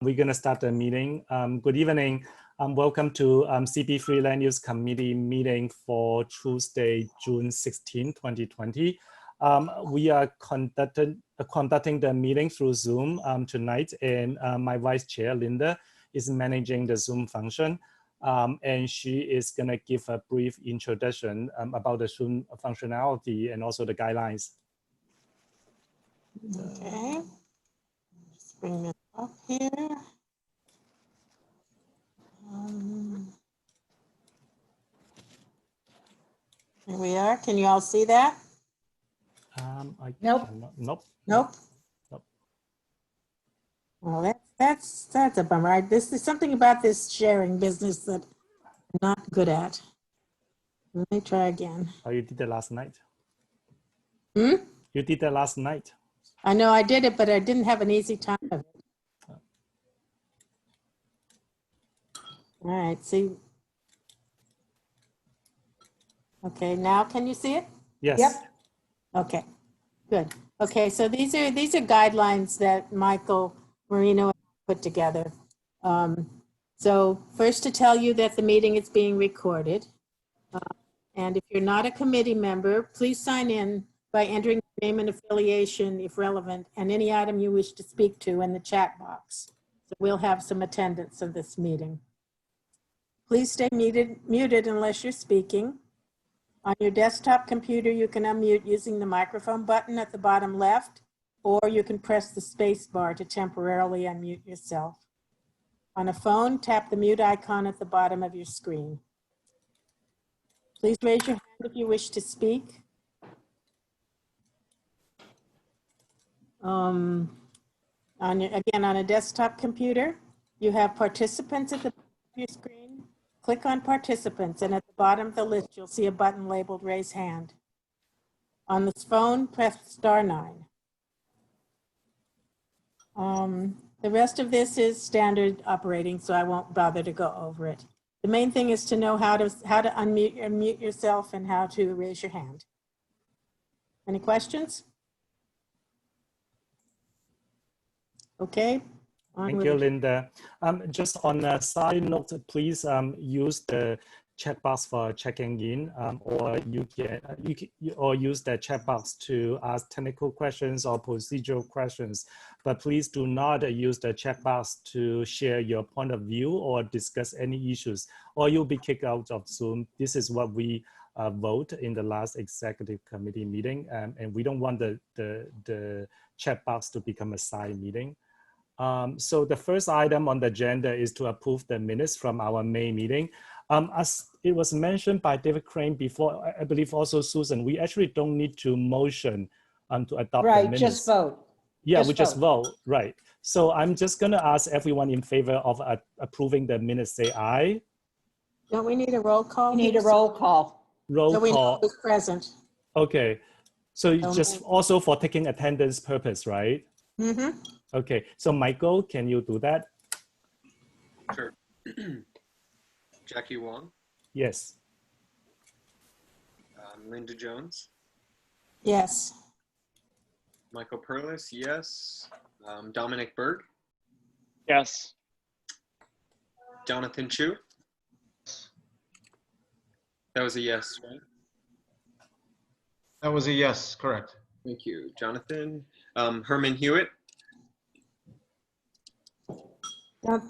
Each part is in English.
We're going to start the meeting. Good evening. Welcome to CP3 Land Use Committee meeting for Tuesday, June 16, 2020. We are conducting the meeting through Zoom tonight, and my vice chair, Linda, is managing the Zoom function. And she is going to give a brief introduction about the Zoom functionality and also the guidelines. Okay, just bring it up here. Here we are. Can you all see that? Nope. Nope. Nope. Well, that's a bummer. This is something about this sharing business that I'm not good at. Let me try again. Oh, you did that last night. You did that last night. I know I did it, but I didn't have an easy time of it. All right, see. Okay, now can you see it? Yes. Yep. Okay, good. Okay, so these are guidelines that Michael Marino put together. So first to tell you that the meeting is being recorded. And if you're not a committee member, please sign in by entering your name and affiliation, if relevant, and any item you wish to speak to in the chat box. So we'll have some attendance of this meeting. Please stay muted unless you're speaking. On your desktop computer, you can unmute using the microphone button at the bottom left, or you can press the space bar to temporarily unmute yourself. On a phone, tap the mute icon at the bottom of your screen. Please raise your hand if you wish to speak. Again, on a desktop computer, you have participants at the bottom of your screen. Click on participants, and at the bottom of the list, you'll see a button labeled raise hand. On this phone, press *9. The rest of this is standard operating, so I won't bother to go over it. The main thing is to know how to unmute yourself and how to raise your hand. Any questions? Okay. Thank you, Linda. Just on a side note, please use the chat box for checking in, or you use the chat box to ask technical questions or procedural questions. But please do not use the chat box to share your point of view or discuss any issues, or you'll be kicked out of Zoom. This is what we vote in the last executive committee meeting, and we don't want the chat box to become a side meeting. So the first item on the agenda is to approve the minutes from our May meeting. As it was mentioned by David Crane before, I believe also Susan, we actually don't need to motion to adopt the minutes. Just vote. Yeah, just vote, right. So I'm just gonna ask everyone in favor of approving the minutes, say aye. Don't we need a roll call? We need a roll call. Roll so we call. know who's present. Okay, so just also for taking attendance purpose, right? Mm-hmm. Okay, so Michael, can you do that? Sure. Jackie Wong. Yes. Linda Jones. Yes. Michael Perlis, yes. Dominic Berg. Yes. Jonathan Chu. That was a yes, right? That was a yes, correct. Thank you, Jonathan. Herman Hewitt.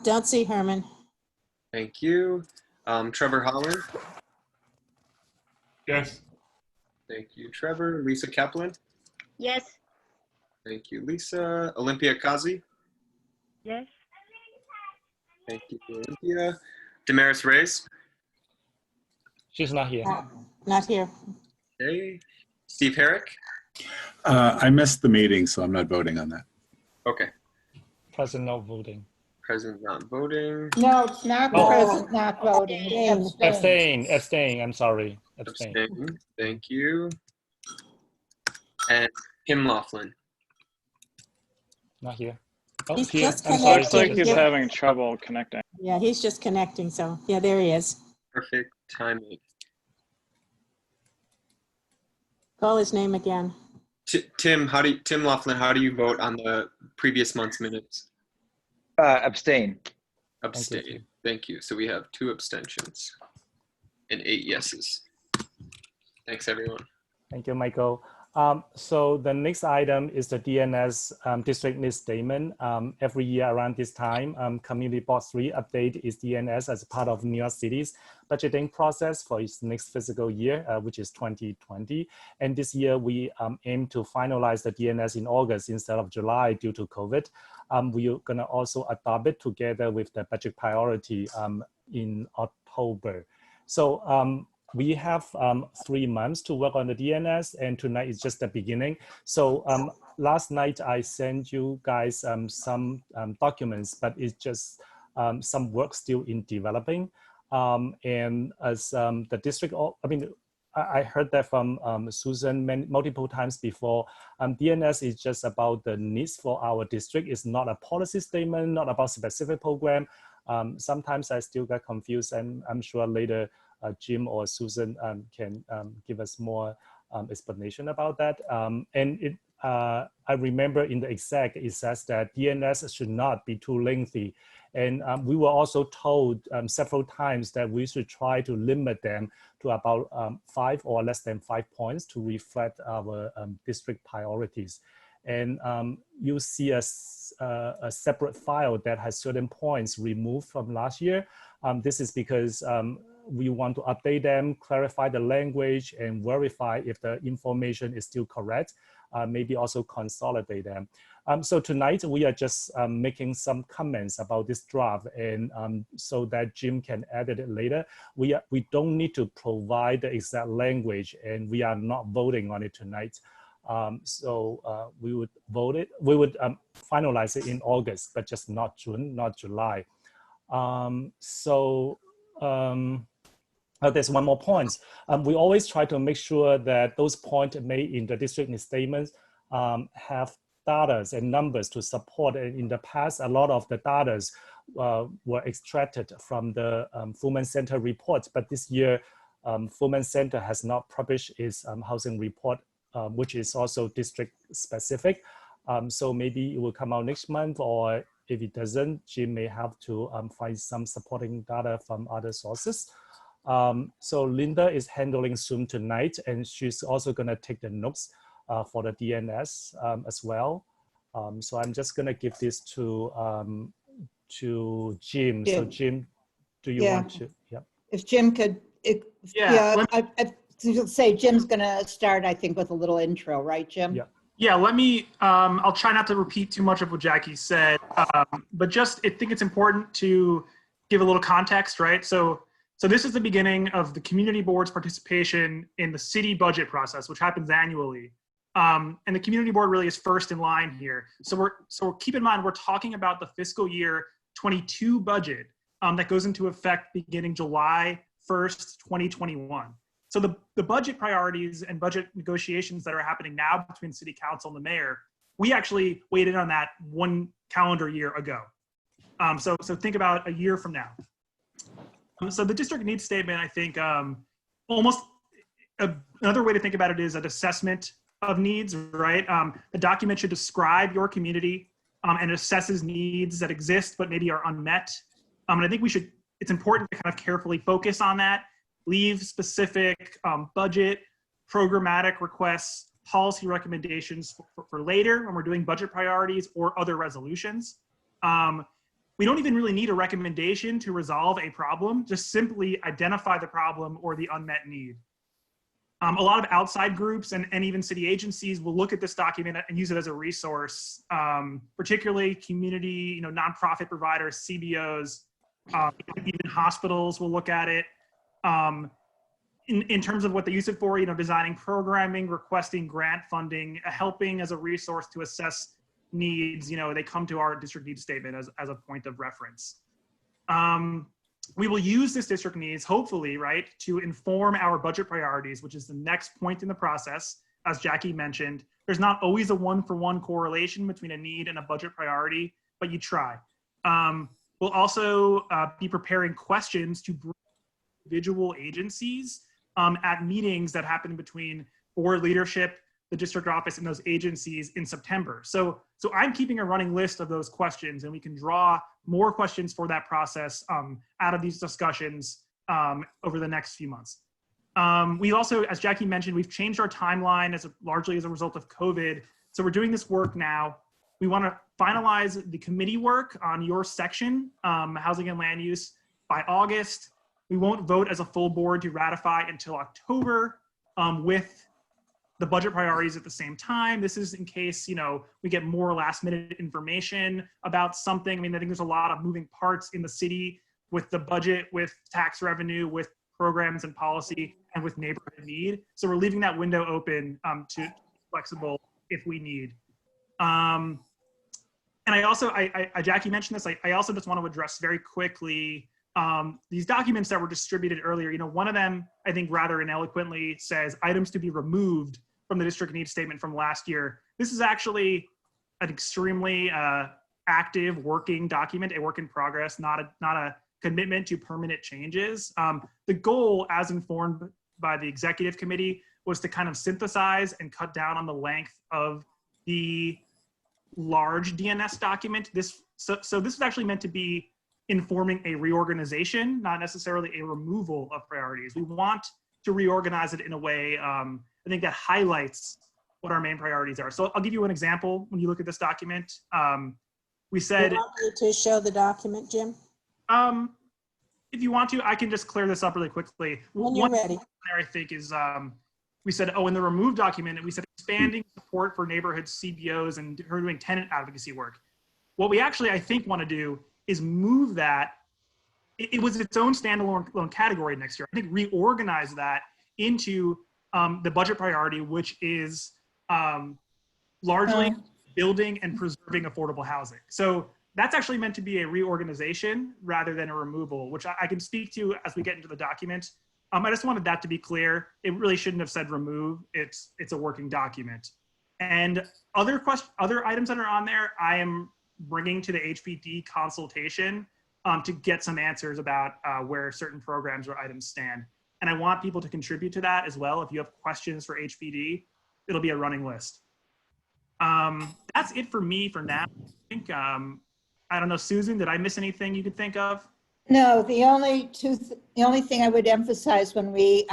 Don't see Herman. Thank you. Trevor Holland. Yes. Thank you, Trevor. Lisa Kaplan. Yes. Thank you, Lisa. Olympia Kazi. Yes. Thank you, Olympia. Damaris Reyes. She's not here. Not here. Okay. Steve Herrick. I missed the meeting, so I'm not voting on that. Okay. Present, not voting. Present, not voting. No, it's not present, not voting. It's Abstain, I'm sorry. Abstain. Abstain. Thank you. And Kim Laughlin. Not here. Oh, He's here. just I'm sorry. Looks like he's Yeah. having trouble connecting. Yeah, he's just connecting. So yeah, there he is. Perfect timing. Call his name again. Tim Laughlin, how do you vote on the previous month's minutes? Abstain. Abstain. Thank you. So we have 2 abstentions and 8 yeses. Thanks, everyone. Thank you, Michael. So the next item is the DNS district needs statement. Every year around this time, Community Board 3 update its DNS as part of New York City's budgeting process for its next fiscal year, which is 2020. And this year we aim to finalize the DNS in August instead of July due to COVID. We're gonna also adopt it together with the budget priority in October. So we have 3 months to work on the DNS, and tonight is just the beginning. So last night I sent you guys some documents, but it's just some work still in developing. And as the district, I heard that from Susan multiple times before. DNS is just about the needs for our district. It's not a policy statement, not about specific program. Sometimes I still get confused, and I'm sure later Jim or Susan can give us more explanation about that. And I remember in the exec, it says that DNS should not be too lengthy. And we were also told several times that we should try to limit them to about 5 or less than 5 points to reflect our district priorities. And you see a separate file that has certain points removed from last year. This is because we want to update them, clarify the language, and verify if the information is still correct, maybe also consolidate them. So tonight we are just making some comments about this draft, and so that Jim can edit it later. We don't need to provide the exact language, and we are not voting on it tonight. So we would vote it. We would finalize it in August, but just not June, not July. There's one more point. We always try to make sure that those points made in the district need statements have data and numbers to support. And in the past, a lot of the data were extracted from the Fulman Center report, but this year, Fulman Center has not published its housing report, which is also district specific. So maybe it will come out next month, or if it doesn't, Jim may have to find some supporting data from other sources. So Linda is handling Zoom tonight, and she's also gonna take the notes for the DNS as well. So I'm just gonna give this to Jim. So Jim, do you want to? Yeah. If Jim could, I say Jim's gonna start, I think, with a little intro, right, Jim? Yeah. Yeah, let me, I'll try not to repeat too much of what Jackie said, but just, I think it's important to give a little context, right? So this is the beginning of the community board's participation in the city budget process, which happens annually. And the community board really is first in line here. So keep in mind, we're talking about the fiscal year 22 budget that goes into effect beginning July 1st, 2021. So the budget priorities and budget negotiations that are happening now between city council and the mayor, we actually weighed in on that 1 calendar year ago. So think about a year from now. So the district needs statement, I think, almost another way to think about it is an assessment of needs, right? The document should describe your community and assesses needs that exist but maybe are unmet. And I think it's important to kind of carefully focus on that, leave specific budget, programmatic requests, policy recommendations for later when we're doing budget priorities or other resolutions. We don't even really need a recommendation to resolve a problem, just simply identify the problem or the unmet need. A lot of outside groups and even city agencies will look at this document and use it as a resource, particularly community, nonprofit providers, CBOs, even hospitals will look at it. In terms of what they use it for, designing programming, requesting grant funding, helping as a resource to assess needs, they come to our district needs statement as a point of reference. We will use this district needs, hopefully, right, to inform our budget priorities, which is the next point in the process. As Jackie mentioned, there's not always a one-for-one correlation between a need and a budget priority, but you try. We'll also be preparing questions to bring individual agencies at meetings that happen between board leadership, the district office and those agencies in September. So I'm keeping a running list of those questions, and we can draw more questions for that process out of these discussions over the next few months. We also, as Jackie mentioned, we've changed our timeline largely as a result of COVID. So we're doing this work now. We want to finalize the committee work on your section, housing and land use, by August. We won't vote as a full board to ratify until October with the budget priorities at the same time. This is in case, we get more last minute information about something. I mean, I think there's a lot of moving parts in the city with the budget, with tax revenue, with programs and policy, and with neighborhood need. So we're leaving that window open to be flexible if we need. And I also, Jackie mentioned this, I also just want to address very quickly these documents that were distributed earlier. One of them, I think rather ineloquently says items to be removed from the district needs statement from last year. This is actually an extremely active working document, a work in progress, not a commitment to permanent changes. The goal, as informed by the executive committee, was to kind of synthesize and cut down on the length of the large DNS document. So this is actually meant to be informing a reorganization, not necessarily a removal of priorities. We want to reorganize it in a way, I think, that highlights what our main priorities are. So I'll give you an example. When you look at this document, we said— You want me to show the document, Jim? If you want to, I can just clear this up really quickly. When you're ready. I think is, we said, in the remove document, we said expanding support for neighborhood CBOs and doing tenant advocacy work. What we actually, I think, want to do is move that. It was its own standalone category next year. I think reorganize that into the budget priority, which is largely building and preserving affordable housing. So that's actually meant to be a reorganization rather than a removal, which I can speak to as we get into the document. I just wanted that to be clear. It really shouldn't have said remove. It's a working document. And other items that are on there, I am bringing to the HPD consultation to get some answers about where certain programs or items stand. And I want people to contribute to that as well. If you have questions for HPD, it'll be a running list. That's it for me for now. I think, I don't know, Susan, did I miss anything you could think of? No, the only thing I would emphasize when we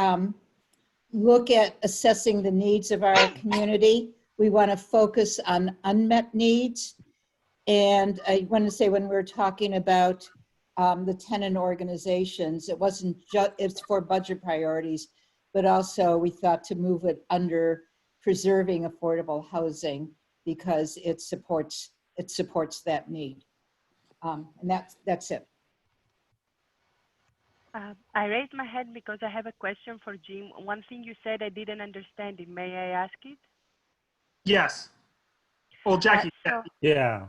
look at assessing the needs of our community, we want to focus on unmet needs. And I want to say, when we're talking about the tenant organizations, it wasn't just, it's for budget priorities, but also we thought to move it under preserving affordable housing because it supports that need. And that's it. I raised my hand because I have a question for Jim. One thing you said I didn't understand it. May I ask it? Yes. Well, Jackie. Yeah.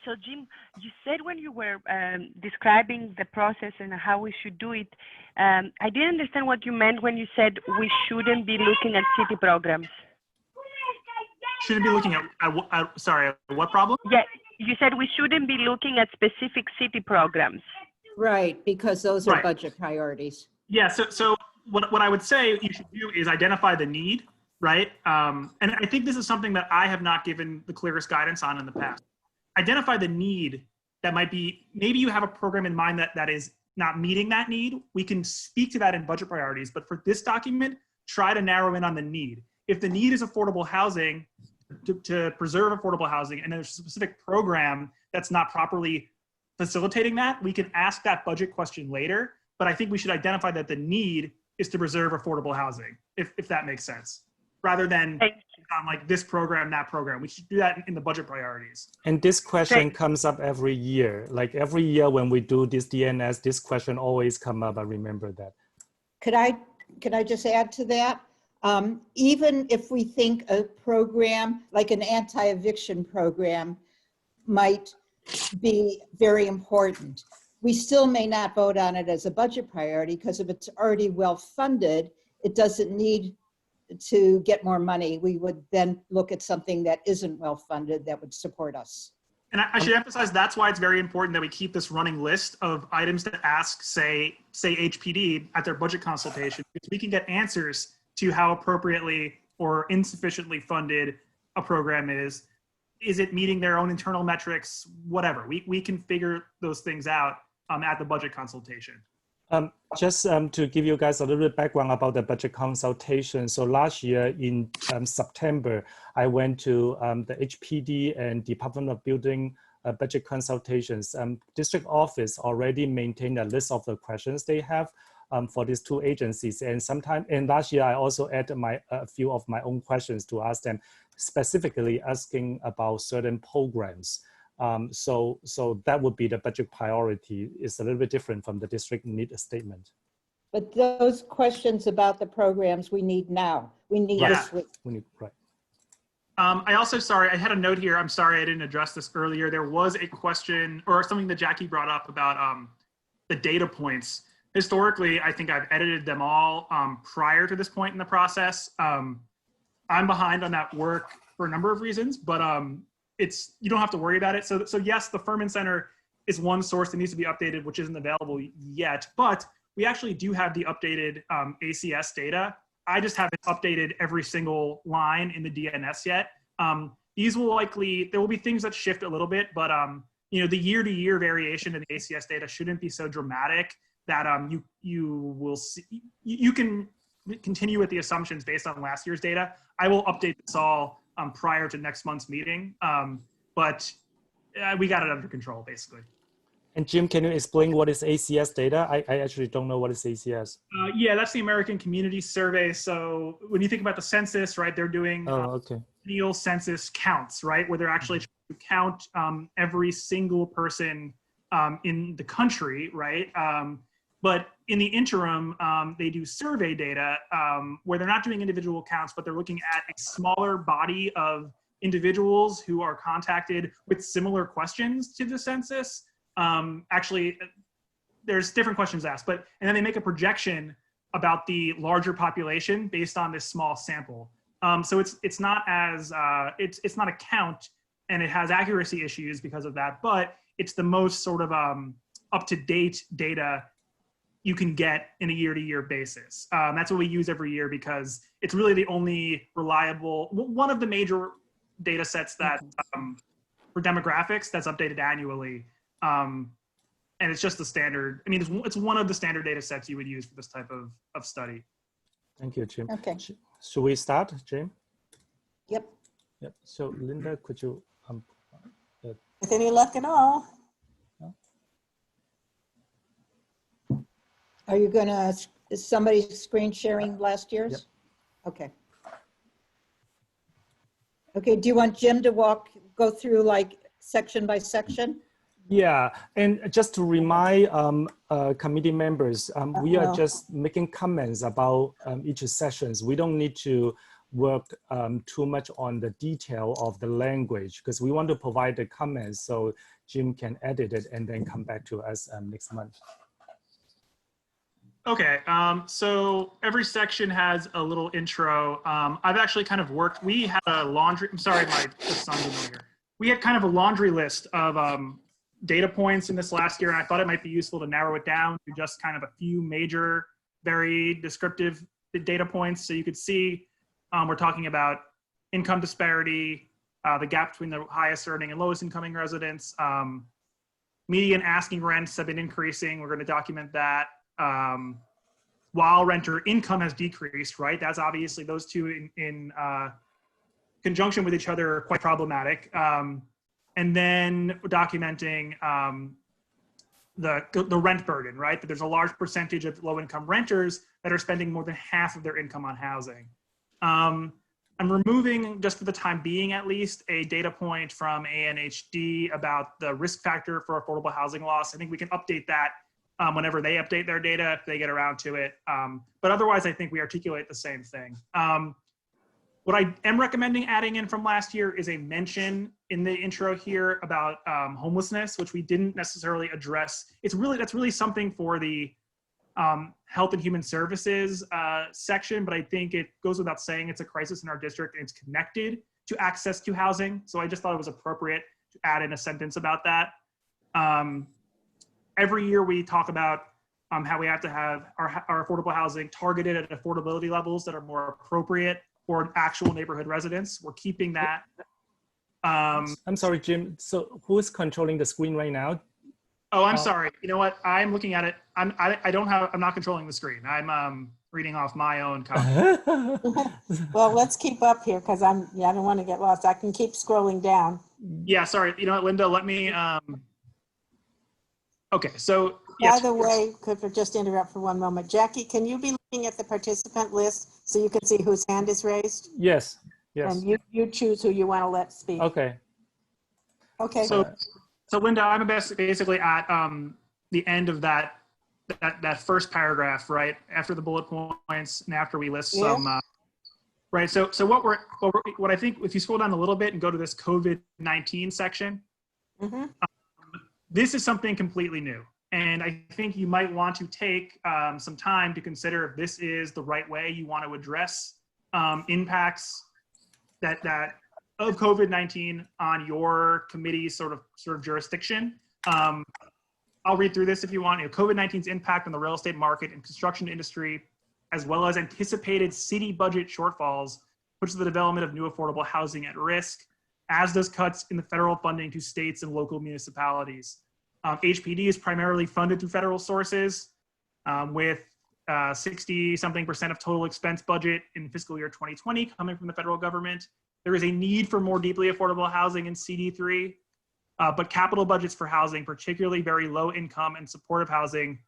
So Jim, you said when you were describing the process and how we should do it, I didn't understand what you meant when you said we shouldn't be looking at city programs. Shouldn't be looking at sorry, what problem? Yeah, you said we shouldn't be looking at specific city programs. Right, because those are budget priorities. Yeah, so what I would say you should do is identify the need, right? And I think this is something that I have not given the clearest guidance on in the past. Identify the need that might be, maybe you have a program in mind that is not meeting that need. We can speak to that in budget priorities, but for this document, try to narrow in on the need. If the need is affordable housing, to preserve affordable housing, and there's a specific program that's not properly facilitating that, we can ask that budget question later, but I think we should identify that the need is to preserve affordable housing, if that makes sense, rather than like this program, that program. We should do that in the budget priorities. And this question comes up every year. Like every year when we do this DNS, this question always come up. I remember that. Could I just add to that? Even if we think a program like an anti-eviction program might be very important, we still may not vote on it as a budget priority, because if it's already well funded, it doesn't need to get more money. We would then look at something that isn't well funded that would support us. And I should emphasize that's why it's very important that we keep this running list of items to ask, say HPD at their budget consultation, because we can get answers to how appropriately or insufficiently funded a program is it meeting their own internal metrics, whatever. We can figure those things out at the budget consultation. Just to give you guys a little bit background about the budget consultation. So last year in September, I went to the HPD and Department of Building budget consultations. District office already maintained a list of the questions they have for these two agencies. And last year, I also added a few of my own questions to ask them, specifically asking about certain programs. So that would be the budget priority. It's a little bit different from the district need statement. But those questions about the programs we need now. We need this week. We need, right. I also, sorry, I had a note here. I'm sorry I didn't address this earlier. There was a question or something that Jackie brought up about the data points. Historically, I think I've edited them all prior to this point in the process. I'm behind on that work for a number of reasons, but you don't have to worry about it. So yes, the Furman Center is one source that needs to be updated, which isn't available yet, but we actually do have the updated ACS data. I just haven't updated every single line in the DNS yet. These will there will be things that shift a little bit, but the year-to-year variation in the ACS data shouldn't be so dramatic that you will see. You can continue with the assumptions based on last year's data. I will update this all prior to next month's meeting, but we got it under control, basically. And Jim, can you explain what is ACS data? I actually don't know what is ACS. Yeah, that's the American Community Survey. So when you think about the census, right, they're doing annual census counts, right, where they're actually trying to count every single person in the country, right? But in the interim, they do survey data where they're not doing individual counts, but they're looking at a smaller body of individuals who are contacted with similar questions to the census. Actually, there's different questions asked, and then they make a projection about the larger population based on this small sample. So it's not it's not a count, and it has accuracy issues because of that, but it's the most sort of up-to-date data you can get in a year-to-year basis. That's what we use every year because it's really the only reliable, one of the major data sets that for demographics that's updated annually. And it's just the standard. I mean, it's one of the standard data sets you would use for this type of study. Thank you, Jim. Okay. Should we start, Jim? Yep. Yep. So Linda, could you? With any luck at all. Are you gonna, is somebody screen sharing last year's? Yep. Okay. Okay, do you want Jim to go through like section by section? Yeah, and just to remind committee members, we are just making comments about each sessions. We don't need to work too much on the detail of the language because we want to provide the comments so Jim can edit it and then come back to us next month. Okay, so every section has a little intro. I've actually kind of worked, we had a laundry, I'm sorry, my son's in here. We had kind of a laundry list of data points in this last year, and I thought it might be useful to narrow it down to just kind of a few major, very descriptive data points. So you could see we're talking about income disparity, the gap between the highest earning and lowest incoming residents. Median asking rents have been increasing. We're going to document that. While renter income has decreased, right? That's obviously those two in conjunction with each other are quite problematic. And then documenting the rent burden, right? That there's a large percentage of low-income renters that are spending more than half of their income on housing. I'm removing, just for the time being at least, a data point from ANHD about the risk factor for affordable housing loss. I think we can update that whenever they update their data, if they get around to it. But otherwise, I think we articulate the same thing. What I am recommending adding in from last year is a mention in the intro here about homelessness, which we didn't necessarily address. That's really something for the Health and Human Services section, but I think it goes without saying it's a crisis in our district and it's connected to access to housing. So I just thought it was appropriate to add in a sentence about that. Every year we talk about how we have to have our affordable housing targeted at affordability levels that are more appropriate or actual neighborhood residents. We're keeping that. I'm sorry, Jim. So who is controlling the screen right now? Oh, I'm sorry. You know what? I'm looking at it. I'm not controlling the screen. I'm reading off my own copy. Well, let's keep up here because I don't want to get lost. I can keep scrolling down. Yeah, sorry. You know what, Linda, let me, okay, so By yes. the way, could I just interrupt for one moment? Jackie, can you be looking at the participant list so you can see whose hand is raised? Yes, yes. And you choose who you want to let speak. Okay. Okay. So Linda, I'm basically at the end of that first paragraph, right? After the bullet points and after we list some, right? So what I think, if you scroll down a little bit and go to this COVID-19 section, this is something completely new. And I think you might want to take some time to consider if this is the right way you want to address impacts that of COVID-19 on your committee's sort of jurisdiction. I'll read through this if you want. COVID-19's impact on the real estate market and construction industry, as well as anticipated city budget shortfalls, puts the development of new affordable housing at risk, as does cuts in the federal funding to states and local municipalities. HPD is primarily funded through federal sources, with 60-something% of total expense budget in fiscal year 2020 coming from the federal government. There is a need for more deeply affordable housing in CD3, but capital budgets for housing, particularly very low income and supportive housing,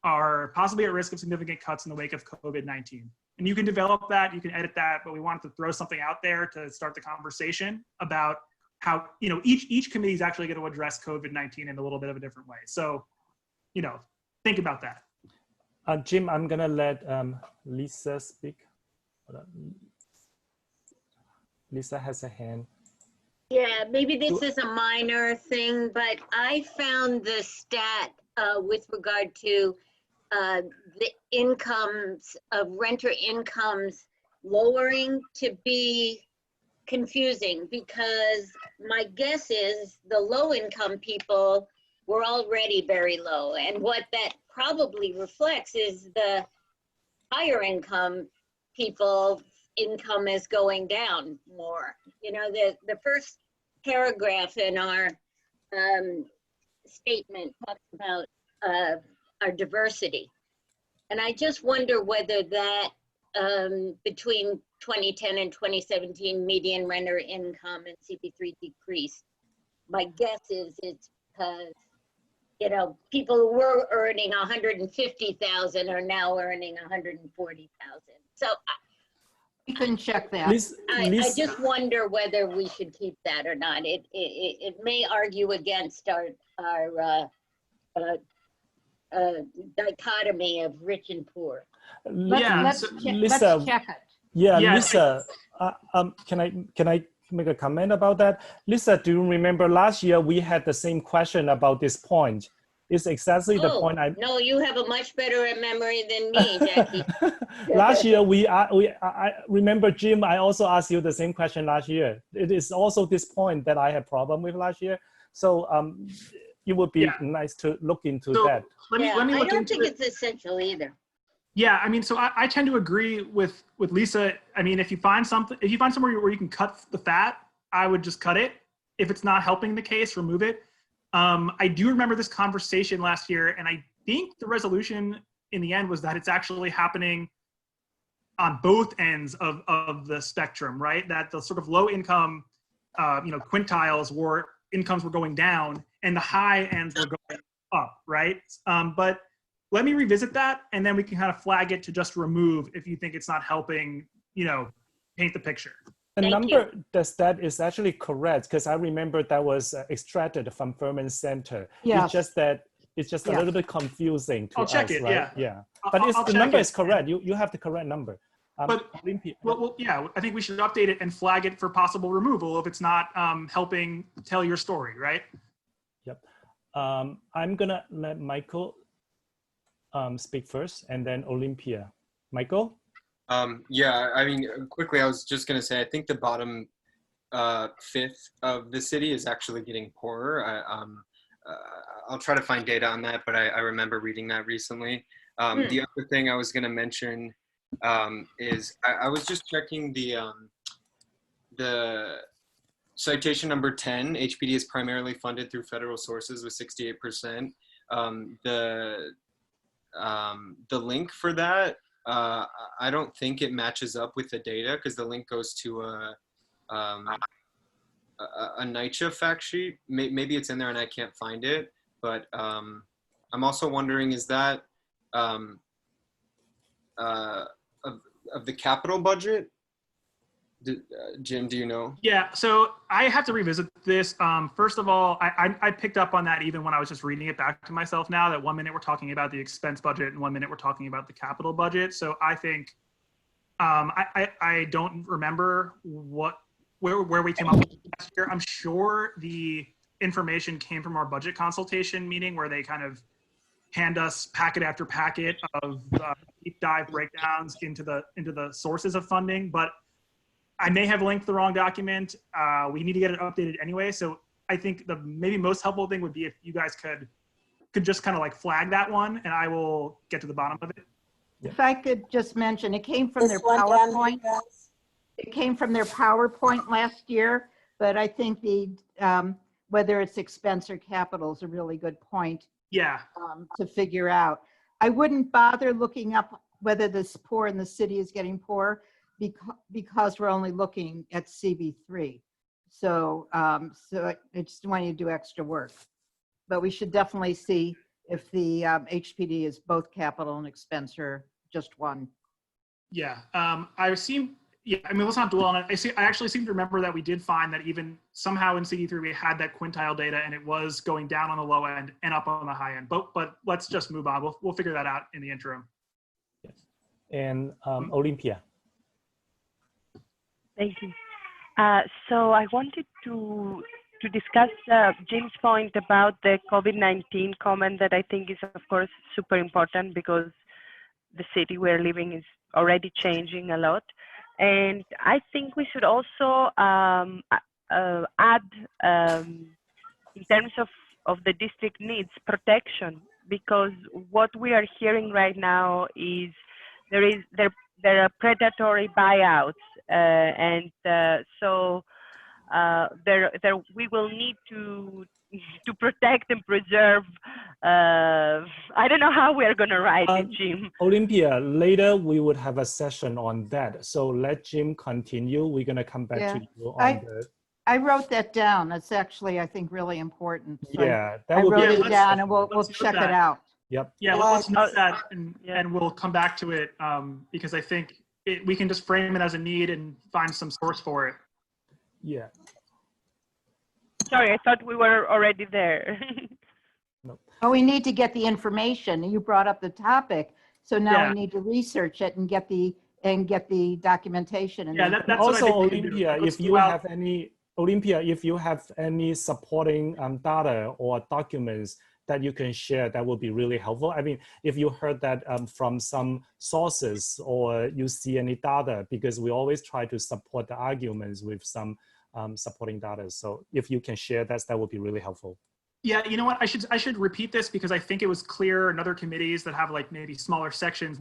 are possibly at risk of significant cuts in the wake of COVID-19. And you can develop that, you can edit that, but we wanted to throw something out there to start the conversation about how, each committee is actually going to address COVID-19 in a little bit of a different way. So, think about that. Jim, I'm gonna let Lisa speak. Lisa has a hand. Yeah, maybe this is a minor thing, but I found the stat with regard to the incomes of renter incomes lowering to be confusing, because my guess is the low income people were already very low. And what that probably reflects is the higher income people income is going down more. The first paragraph in our statement talks about our diversity. And I just wonder whether that between 2010 and 2017 median renter income in CP3 decreased. My guess is it's because people who were earning 150,000 are now earning 140,000. So You couldn't check that. I just wonder whether we should keep that or not. It may argue against our dichotomy of rich and poor. Let's check it. Yeah, Lisa, can I make a comment about that? Lisa, do you remember last year we had the same question about this point? It's exactly the point No, you have a much better memory than me, Jackie. Last year, I remember, Jim, I also asked you the same question last year. It is also this point that I had problem with last year. So it would be nice to look into that. Let me I look don't into think it. it's essential either. Yeah, so I tend to agree with Lisa. If you find somewhere where you can cut the fat, I would just cut it. If it's not helping the case, remove it. I do remember this conversation last year, and I think the resolution in the end was that it's actually happening on both ends of the spectrum, right? That the sort of low income, quintiles incomes were going down, and the high ends were going up, right? But let me revisit that, and then we can kind of flag it to just remove if you think it's not helping, paint the picture. The number that is actually correct, because I remember that was extracted from Furman Center. Yeah. It's just that it's just a little bit confusing to us, check it, right? yeah. But the number is correct. Yeah. You have the correct number. But I think we should update it and flag it for possible removal if it's not helping tell your story, right? Yep. I'm gonna let Michael speak first, and then Olympia. Michael? Quickly, I was just going to say, I think the bottom fifth of the city is actually getting poorer. I'll try to find data on that, but I remember reading that recently. The other thing I was going to mention is I was just checking the citation number 10. HPD is primarily funded through federal sources with 68%. The link for that, I don't think it matches up with the data because the link goes to a NYCHA fact sheet. Maybe it's in there and I can't find it, but I'm also wondering, is that of the capital budget? Jim, do you know? Yeah, so I have to revisit this. First of all, I picked up on that even when I was just reading it back to myself now, that 1 minute we're talking about the expense budget and 1 minute we're talking about the capital budget. So I think, I don't remember where we came up with last year. I'm sure the information came from our budget consultation meeting where they kind of hand us packet after packet of deep dive breakdowns into the sources of funding, but I may have linked the wrong document. We need to get it updated anyway. So I think the maybe most helpful thing would be if you guys could just kind of like flag that one, and I will get to the bottom of it. If I could just mention, it came from their This one down here, PowerPoint. guys. It came from their PowerPoint last year, but I think whether it's expense or capital is a really good point Yeah, to figure out. I wouldn't bother looking up whether this poor in the city is getting poor because we're only looking at CB3. So, I just want you to do extra work. But we should definitely see if the HPD is both capital and expense or just one. yeah. I mean, let's not dwell on it. I actually seem to remember that we did find that even somehow in CD3 we had that quintile data and it was going down on the low end and up on the high end. But let's just move on. We'll figure that out in the interim. Yes. And Olympia. Thank you. So I wanted to discuss Jim's point about the COVID-19 comment that I think is, of course, super important because the city we're living is already changing a lot. And I think we should also add, in terms of the district needs, protection, because what we are hearing right now is there are predatory buyouts, and so we will need to protect and preserve. I don't know how we are going to write it, Jim. Olympia, later we would have a session on that. So let Jim continue. We're going to come back to you on I wrote that down. That's actually, I think, really important. So yeah, I wrote be it down and we'll check it out. Yep. Yeah, let's note that and we'll come back to it because I think we can just frame it as a need and find some source for it. Yeah. Sorry, I thought we were already there. No. Oh, we need to get the information. You brought up the topic, so now Yeah. we need to research it and get the documentation. And Yeah, then- that's Also, what I think we can do. Olympia, if you have any supporting data or documents that you can share, that would be really helpful. I mean, if you heard that from some sources or you see any data, because we always try to support the arguments with some supporting data. So if you can share that would be really helpful. Yeah, you know what? I should repeat this because I think it was clear in other committees that have like maybe smaller sections.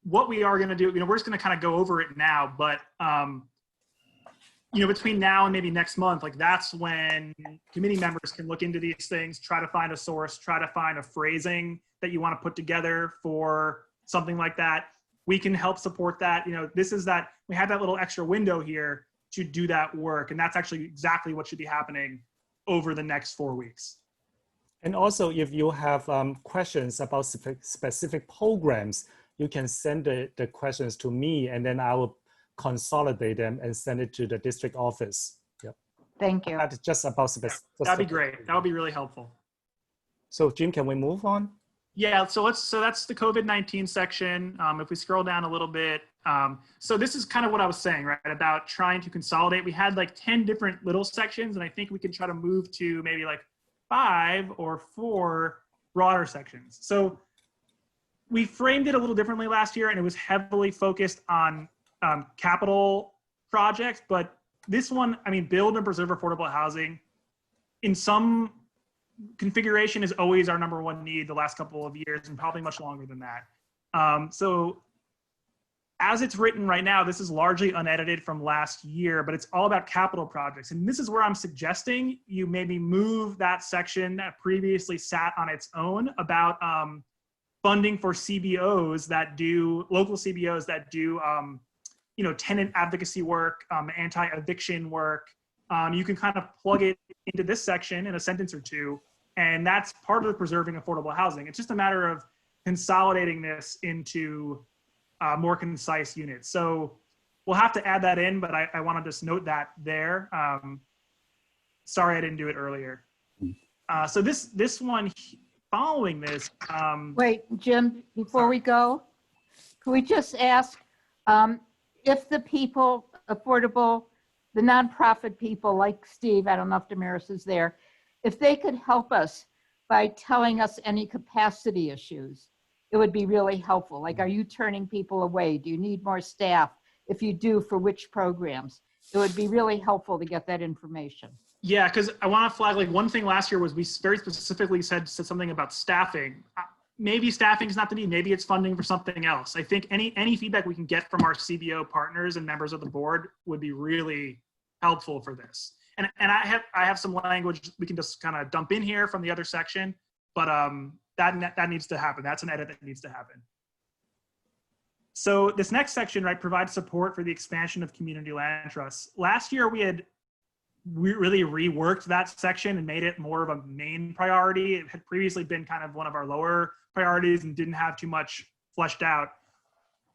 What we are going to do, we're just going to kind of go over it now, but between now and maybe next month, like that's when committee members can look into these things, try to find a source, try to find a phrasing that you want to put together for something like that. We can help support that. This is that we have that little extra window here to do that work. And that's actually exactly what should be happening over the next 4 weeks. And also, if you have questions about specific programs, you can send the questions to me, and then I will consolidate them and send it to the district office. Yep. Thank you. That's just about specific. That'd be great. That would be really helpful. So Jim, can we move on? Yeah, so that's the COVID-19 section. If we scroll down a little bit, so this is kind of what I was saying, right, about trying to consolidate. We had like 10 different little sections, and I think we can try to move to maybe like 5 or 4 broader sections. So we framed it a little differently last year, and it was heavily focused on capital projects, but this one, I mean, build and preserve affordable housing in some configuration is always our number one need the last couple of years and probably much longer than that. So as it's written right now, this is largely unedited from last year, but it's all about capital projects. And this is where I'm suggesting you maybe move that section that previously sat on its own about funding for CBOs that do, local CBOs that do, you know, tenant advocacy work, anti-eviction work. You can kind of plug it into this section in a sentence or two, and that's part of preserving affordable housing. It's just a matter of consolidating this into more concise units. So we'll have to add that in, but I want to just note that there. Sorry I didn't do it earlier. So this one following this. Wait, Jim, before we go, can we just ask if the people, affordable, the nonprofit people like Steve, I don't know if Damaris is there, if they could help us by telling us any capacity issues, it would be really helpful. Like, are you turning people away? Do you need more staff? If you do, for which programs? It would be really helpful to get that information. Yeah, because I want to flag, like, one thing last year was we very specifically said something about staffing. Maybe staffing is not the need. Maybe it's funding for something else. I think any feedback we can get from our CBO partners and members of the board would be really helpful for this. And I have some language we can just kind of dump in here from the other section, but that needs to happen. That's an edit that needs to happen. So this next section, right, provides support for the expansion of community land trusts. Last year we really reworked that section and made it more of a main priority. It had previously been kind of one of our lower priorities and didn't have too much fleshed out.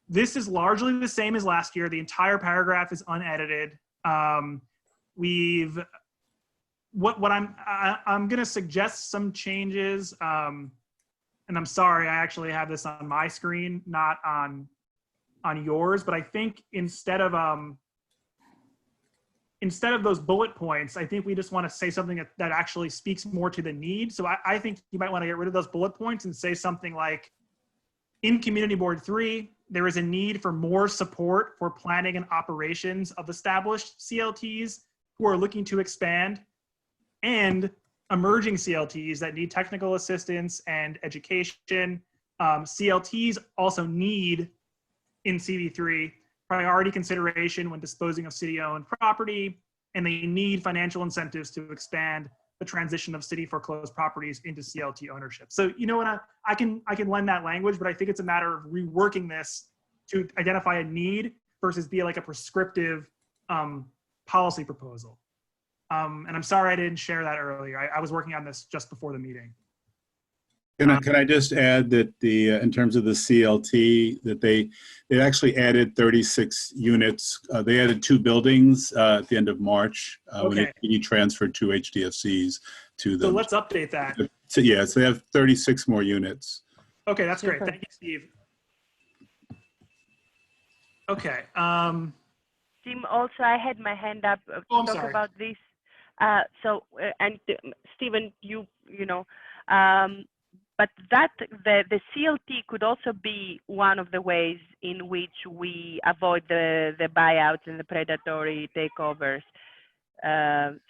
This is largely the same as last year. The entire paragraph is unedited. I'm going to suggest some changes, and I'm sorry, I actually have this on my screen, not on yours, but I think instead of those bullet points, I think we just want to say something that actually speaks more to the need. So I think you might want to get rid of those bullet points and say something like, in Community Board 3, there is a need for more support for planning and operations of established CLTs who are looking to expand, and emerging CLTs that need technical assistance and education. CLTs also need, in CV3, priority consideration when disposing of city-owned property, and they need financial incentives to expand the transition of city foreclosed properties into CLT ownership. So, you know what, I can lend that language, but I think it's a matter of reworking this to identify a need versus be like a prescriptive policy proposal. And I'm sorry I didn't share that earlier. I was working on this just before the meeting. Can I just add that in terms of the CLT, that they actually added 36 units. They added 2 buildings at the end of March when they transferred 2 HDFCs to them. So let's update that. So yeah, so they have 36 more units. Okay, that's great. Thank you, Steve. Okay. Jim, also I had my hand up to talk about this. And Stephen, you know, but that the CLT could also be one of the ways in which we avoid the buyouts and the predatory takeovers.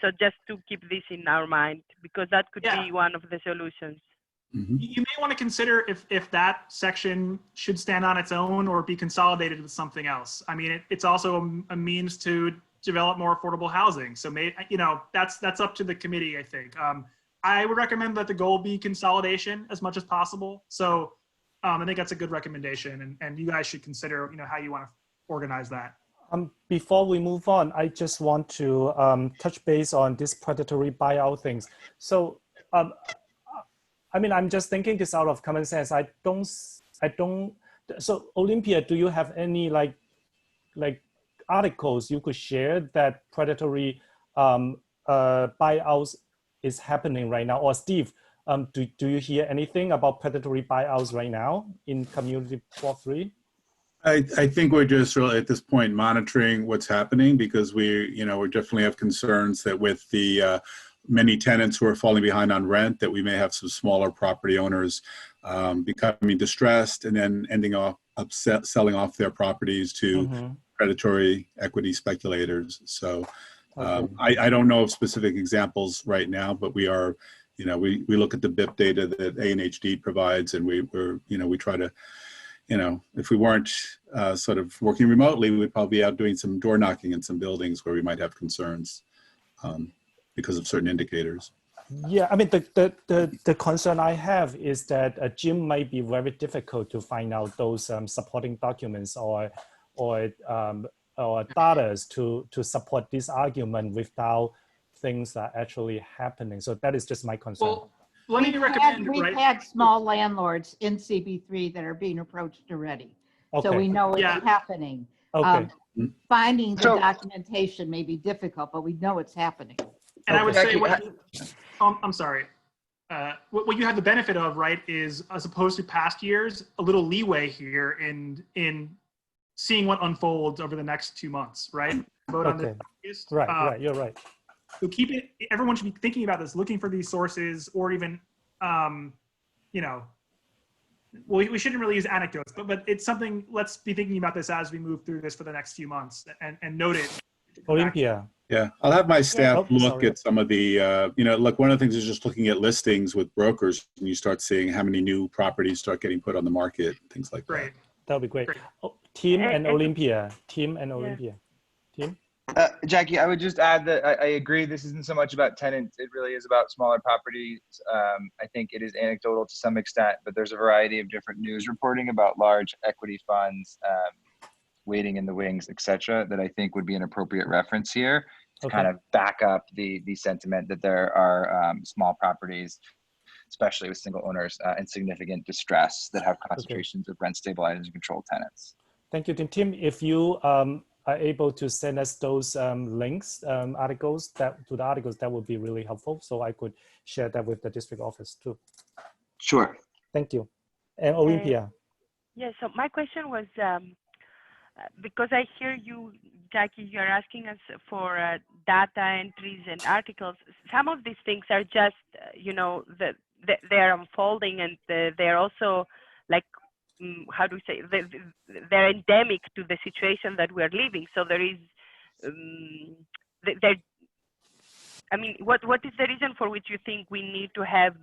So just to keep this in our mind, because that could be one of the solutions. Mm-hmm. You may want to consider if that section should stand on its own or be consolidated with something else. I mean, it's also a means to develop more affordable housing. So that's up to the committee, I think. I would recommend that the goal be consolidation as much as possible. So I think that's a good recommendation, and you guys should consider, how you want to organize that. Before we move on, I just want to touch base on this predatory buyout things. So, I mean, I'm just thinking this out of common sense. So Olympia, do you have any like articles you could share that predatory buyouts is happening right now? Or Steve, do you hear anything about predatory buyouts right now in Community Board 3? I think we're just really at this point monitoring what's happening, because we definitely have concerns that with the many tenants who are falling behind on rent, that we may have some smaller property owners becoming distressed and then ending up selling off their properties to predatory equity speculators. So I don't know of specific examples right now, but we are, we look at the BIP data that A&HD provides, and we try to you know, if we weren't sort of working remotely, we would probably be out doing some door knocking in some buildings where we might have concerns because of certain indicators. Yeah, I mean, the concern I have is that a gym might be very difficult to find out those supporting documents or data to support this argument without things are actually happening. So that is just my concern. Well, let me recommend, We've right? had small landlords in CB3 that are being approached already. So Okay. we know it's Yeah. happening. Okay. Finding the So- documentation may be difficult, but we know it's happening. And I would Okay. say, I'm sorry. What you have the benefit of, right, is as opposed to past years, a little leeway here in seeing what unfolds over the next 2 months, right? Vote on Okay. this. Right, right, you're right. So everyone should be thinking about this, looking for these sources, or even, you know, well, we shouldn't really use anecdotes, but it's something, let's be thinking about this as we move through this for the next few months and note it. Olympia. Yeah, I'll have my staff Oh, look sorry. at some of the, you know, look, one of the things is just looking at listings with brokers, and you start seeing how many new properties start getting put on the market, things like that. Great. That would be great. Great. Oh, Team and And- Olympia. Team and Olympia. Team? Jackie, I would just add that I agree this isn't so much about tenants. It really is about smaller properties. I think it is anecdotal to some extent, but there's a variety of different news reporting about large equity funds waiting in the wings, et cetera, that I think would be an appropriate reference here to Okay. kind of back up the sentiment that there are small properties, especially with single owners, in significant distress that have concentrations of rent stabilized and controlled tenants. Thank you, Tim. Tim, if you are able to send us those links, articles to the articles, that would be really helpful. So I could share that with the district office too. Sure. Thank you. And Olympia. Yeah, so my question was, because I hear you, Jackie, you're asking us for data entries and articles. Some of these things are just, you know, they're unfolding, and they're also like, how do we say, they're endemic to the situation that we're living. So there is, I mean, what is the reason for which you think we need to have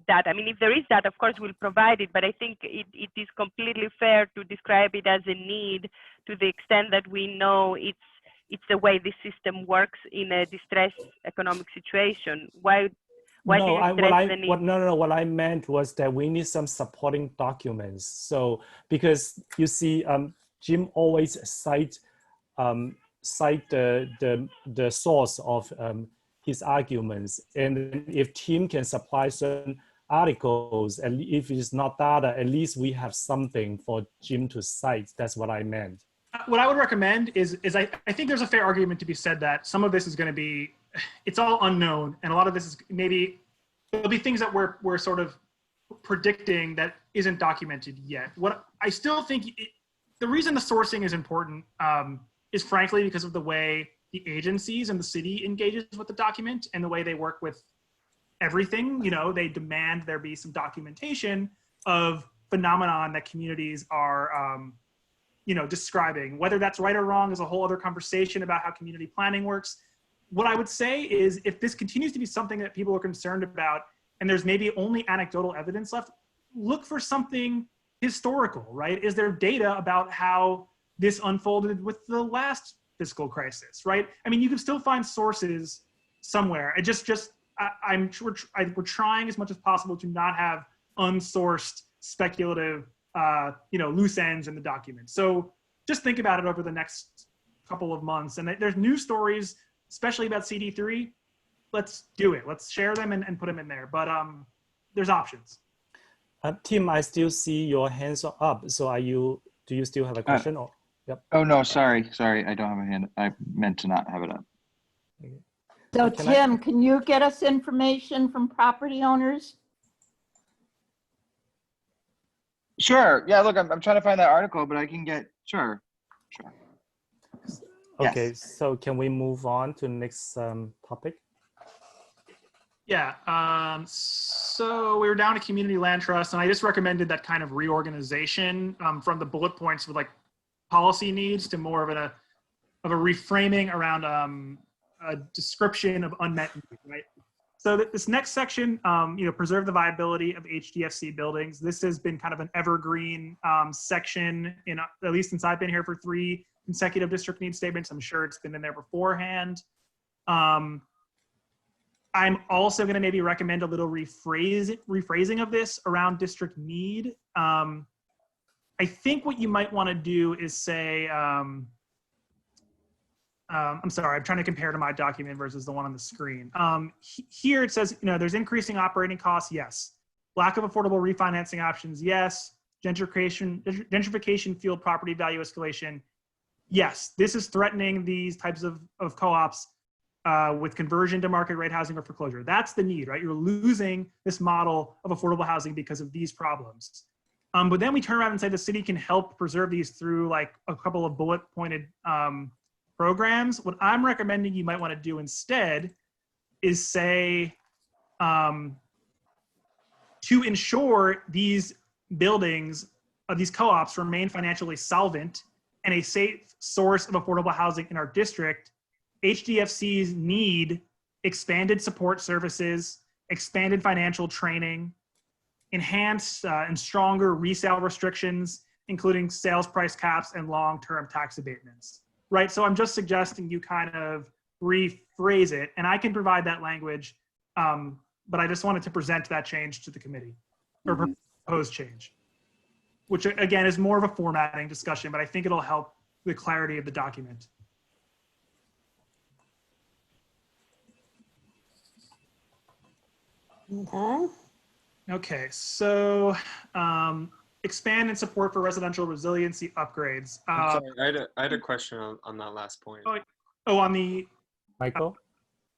data? I mean, if there is data, of course, we'll provide it, but I think it is completely fair to describe it as a need to the extent that we know it's the way the system works in a distressed economic situation. Why do you stress the need? No, what I meant was that we need some supporting documents. So, because you see, Jim always cite the source of his arguments, and if Tim can supply certain articles, and if it's not data, at least we have something for Jim to cite. That's what I meant. What I would recommend is I think there's a fair argument to be said that some of this is going to be, it's all unknown, and a lot of this is maybe there'll be things that we're sort of predicting that isn't documented yet. What I still think the reason the sourcing is important is frankly because of the way the agencies and the city engages with the document and the way they work with everything. You know, they demand there be some documentation of phenomenon that communities are, you know, describing. Whether that's right or wrong is a whole other conversation about how community planning works. What I would say is if this continues to be something that people are concerned about and there's maybe only anecdotal evidence left, look for something historical, right? Is there data about how this unfolded with the last fiscal crisis, right? I mean, you can still find sources somewhere. We're trying as much as possible to not have unsourced speculative, you know, loose ends in the document. So just think about it over the next couple of months. And there's news stories, especially about CD3. Let's do it. Let's share them and put them in there. But there's options. Tim, I still see your hands are up. So do you still have a question? Yep. Oh, no, sorry. I don't have a hand. I meant to not have it up. So Tim, can you get us information from property owners? Sure. Yeah, look, I'm trying to find that article, but I can get, sure. Okay, Yes. so can we move on to the next topic? Yeah, so we were down to community land trust, and I just recommended that kind of reorganization from the bullet points with like policy needs to more of a reframing around a description of unmet needs, right? So this next section, preserve the viability of HDFC buildings. This has been kind of an evergreen section, at least since I've been here for 3 consecutive district need statements. I'm sure it's been in there beforehand. I'm also going to maybe recommend a little rephrasing of this around district need. I think what you might want to do is say, I'm sorry, I'm trying to compare to my document versus the one on the screen. Here it says, there's increasing operating costs, yes. Lack of affordable refinancing options, yes. Gentrification fueled property value escalation, yes. This is threatening these types of co-ops with conversion to market rate housing or foreclosure. That's the need, right? You're losing this model of affordable housing because of these problems. But then we turn around and say the city can help preserve these through like a couple of bullet pointed programs. What I'm recommending you might want to do instead is say, to ensure these buildings, these co-ops remain financially solvent and a safe source of affordable housing in our district, HDFCs need expanded support services, expanded financial training, enhanced and stronger resale restrictions, including sales price caps and long-term tax abatements. Right, so I'm just suggesting you kind of rephrase it, and I can provide that language, but I just wanted to present that change to the committee, or proposed change, which again is more of a formatting discussion, but I think it'll help the clarity of the document. Okay. Okay, so expand and support for residential resiliency upgrades. I'm sorry, I had a question on that last point. On the Michael?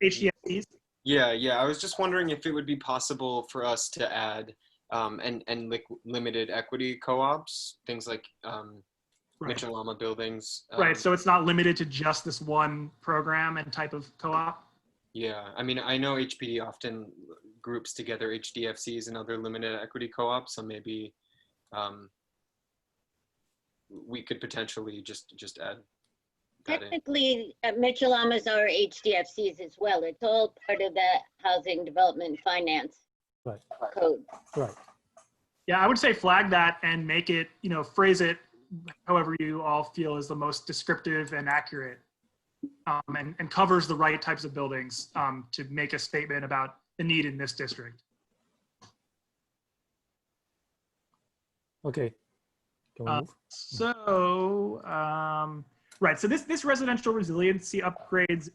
HDFCs? Yeah, I was just wondering if it would be possible for us to add and like limited equity co-ops, things like Right. Mitchell-Lama buildings. Right, so it's not limited to just this one program and type of co-op? Yeah, I mean, I know HPD often groups together HDFCs and other limited equity co-ops, so maybe we could potentially just add that in. Technically, Mitchell-Lamas are HDFCs as well. It's all part of the Housing Development Finance Right. Code. Right. Yeah, I would say flag that and make it, phrase it however you all feel is the most descriptive and accurate, and covers the right types of buildings to make a statement about the need in this district. Okay. Can we move? Right, so this residential resiliency upgrades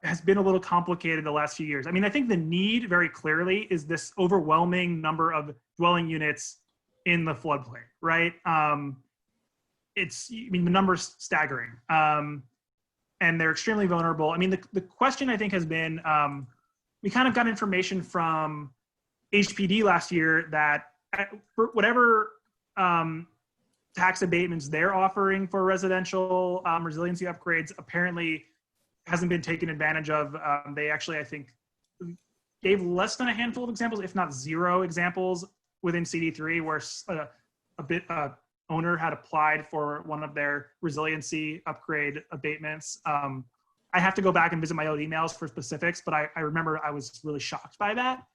has been a little complicated the last few years. I mean, I think the need very clearly is this overwhelming number of dwelling units in the floodplain, right? The number's staggering, and they're extremely vulnerable. I mean, the question I think has been, we kind of got information from HPD last year that for whatever tax abatements they're offering for residential resiliency upgrades apparently hasn't been taken advantage of. They actually, I think, gave less than a handful of examples, if not 0 examples within CD3 where a owner had applied for one of their resiliency upgrade abatements. I have to go back and visit my old emails for specifics, but I remember I was really shocked by that.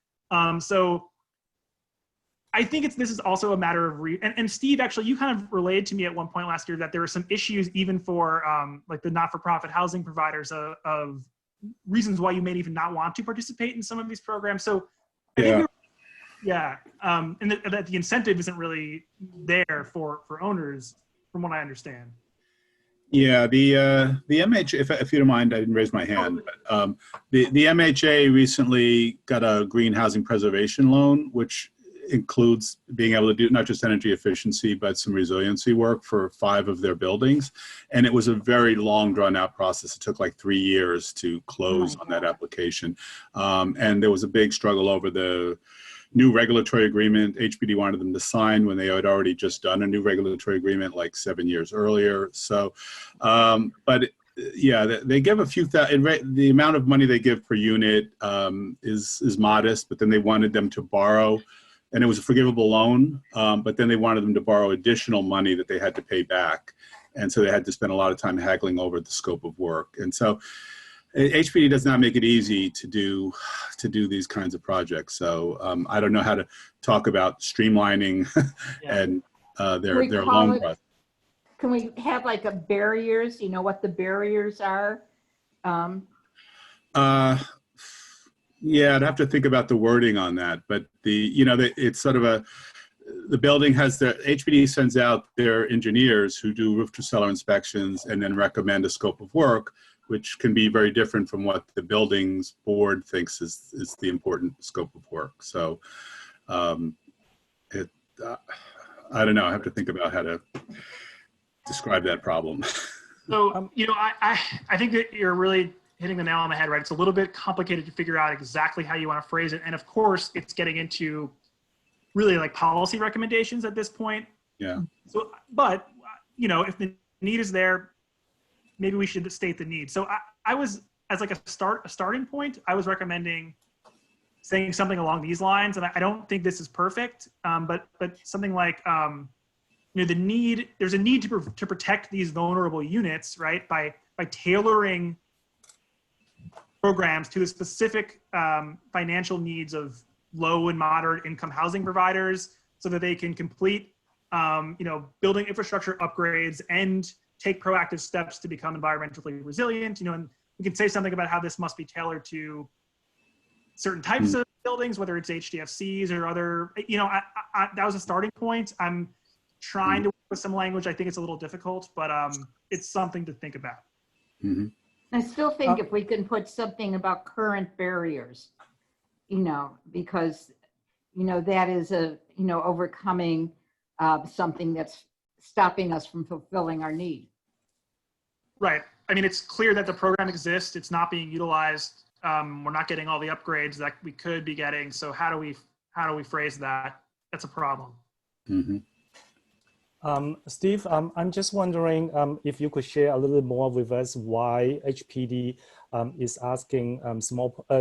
So I think this is also a matter of, and Steve, actually, you kind of relayed to me at one point last year that there were some issues even for like the not-for-profit housing providers of reasons why you may even not want to participate in some of these programs. So I think and that the incentive isn't really there for owners, from what I understand. Yeah, the MHA, if you don't mind, I didn't raise my hand, but the MHA recently got a green housing preservation loan, which includes being able to do not just energy efficiency, but some resiliency work for 5 of their buildings. And it was a very long drawn out process. It took like 3 years to close on that application. And there was a big struggle over the new regulatory agreement HPD wanted them to sign when they had already just done a new regulatory agreement like 7 years earlier. So, but yeah, they give a few the amount of money they give per unit is modest, but then they wanted them to borrow, and it was a forgivable loan, but then they wanted them to borrow additional money that they had to pay back. And so they had to spend a lot of time haggling over the scope of work. And so HPD does not make it easy to do these kinds of projects. So I don't know how to talk about streamlining and their loan process. Can we have like a barriers? You know what the barriers are? Yeah, I'd have to think about the wording on that. But it's sort of the building has HPD sends out their engineers who do roof to cellar inspections and then recommend a scope of work, which can be very different from what the buildings board thinks is the important scope of work. So I don't know. I have to think about how to describe that problem. So, I think that you're really hitting the nail on the head, right? It's a little bit complicated to figure out exactly how you want to phrase it. And of course, it's getting into really like policy recommendations at this point. Yeah. So, but, if the need is there, maybe we should state the need. So I was, as like a starting point, I was recommending saying something along these lines. And I don't think this is perfect, but something like, there's a need to protect these vulnerable units, right? By tailoring programs to the specific financial needs of low and moderate income housing providers, so that they can complete, building infrastructure upgrades and take proactive steps to become environmentally resilient. And we can say something about how this must be tailored to certain types of buildings, whether it's HDFCs or other. That was a starting point. I'm trying to work with some language. I think it's a little difficult, but it's something to think about. Mm-hmm. I still think if we can put something about current barriers, because, that is overcoming something that's stopping us from fulfilling our need. Right. I mean, it's clear that the program exists. It's not being utilized. We're not getting all the upgrades that we could be getting. So how do we phrase that? That's a problem. Mm-hmm. Steve, I'm just wondering if you could share a little more with us why HPD is asking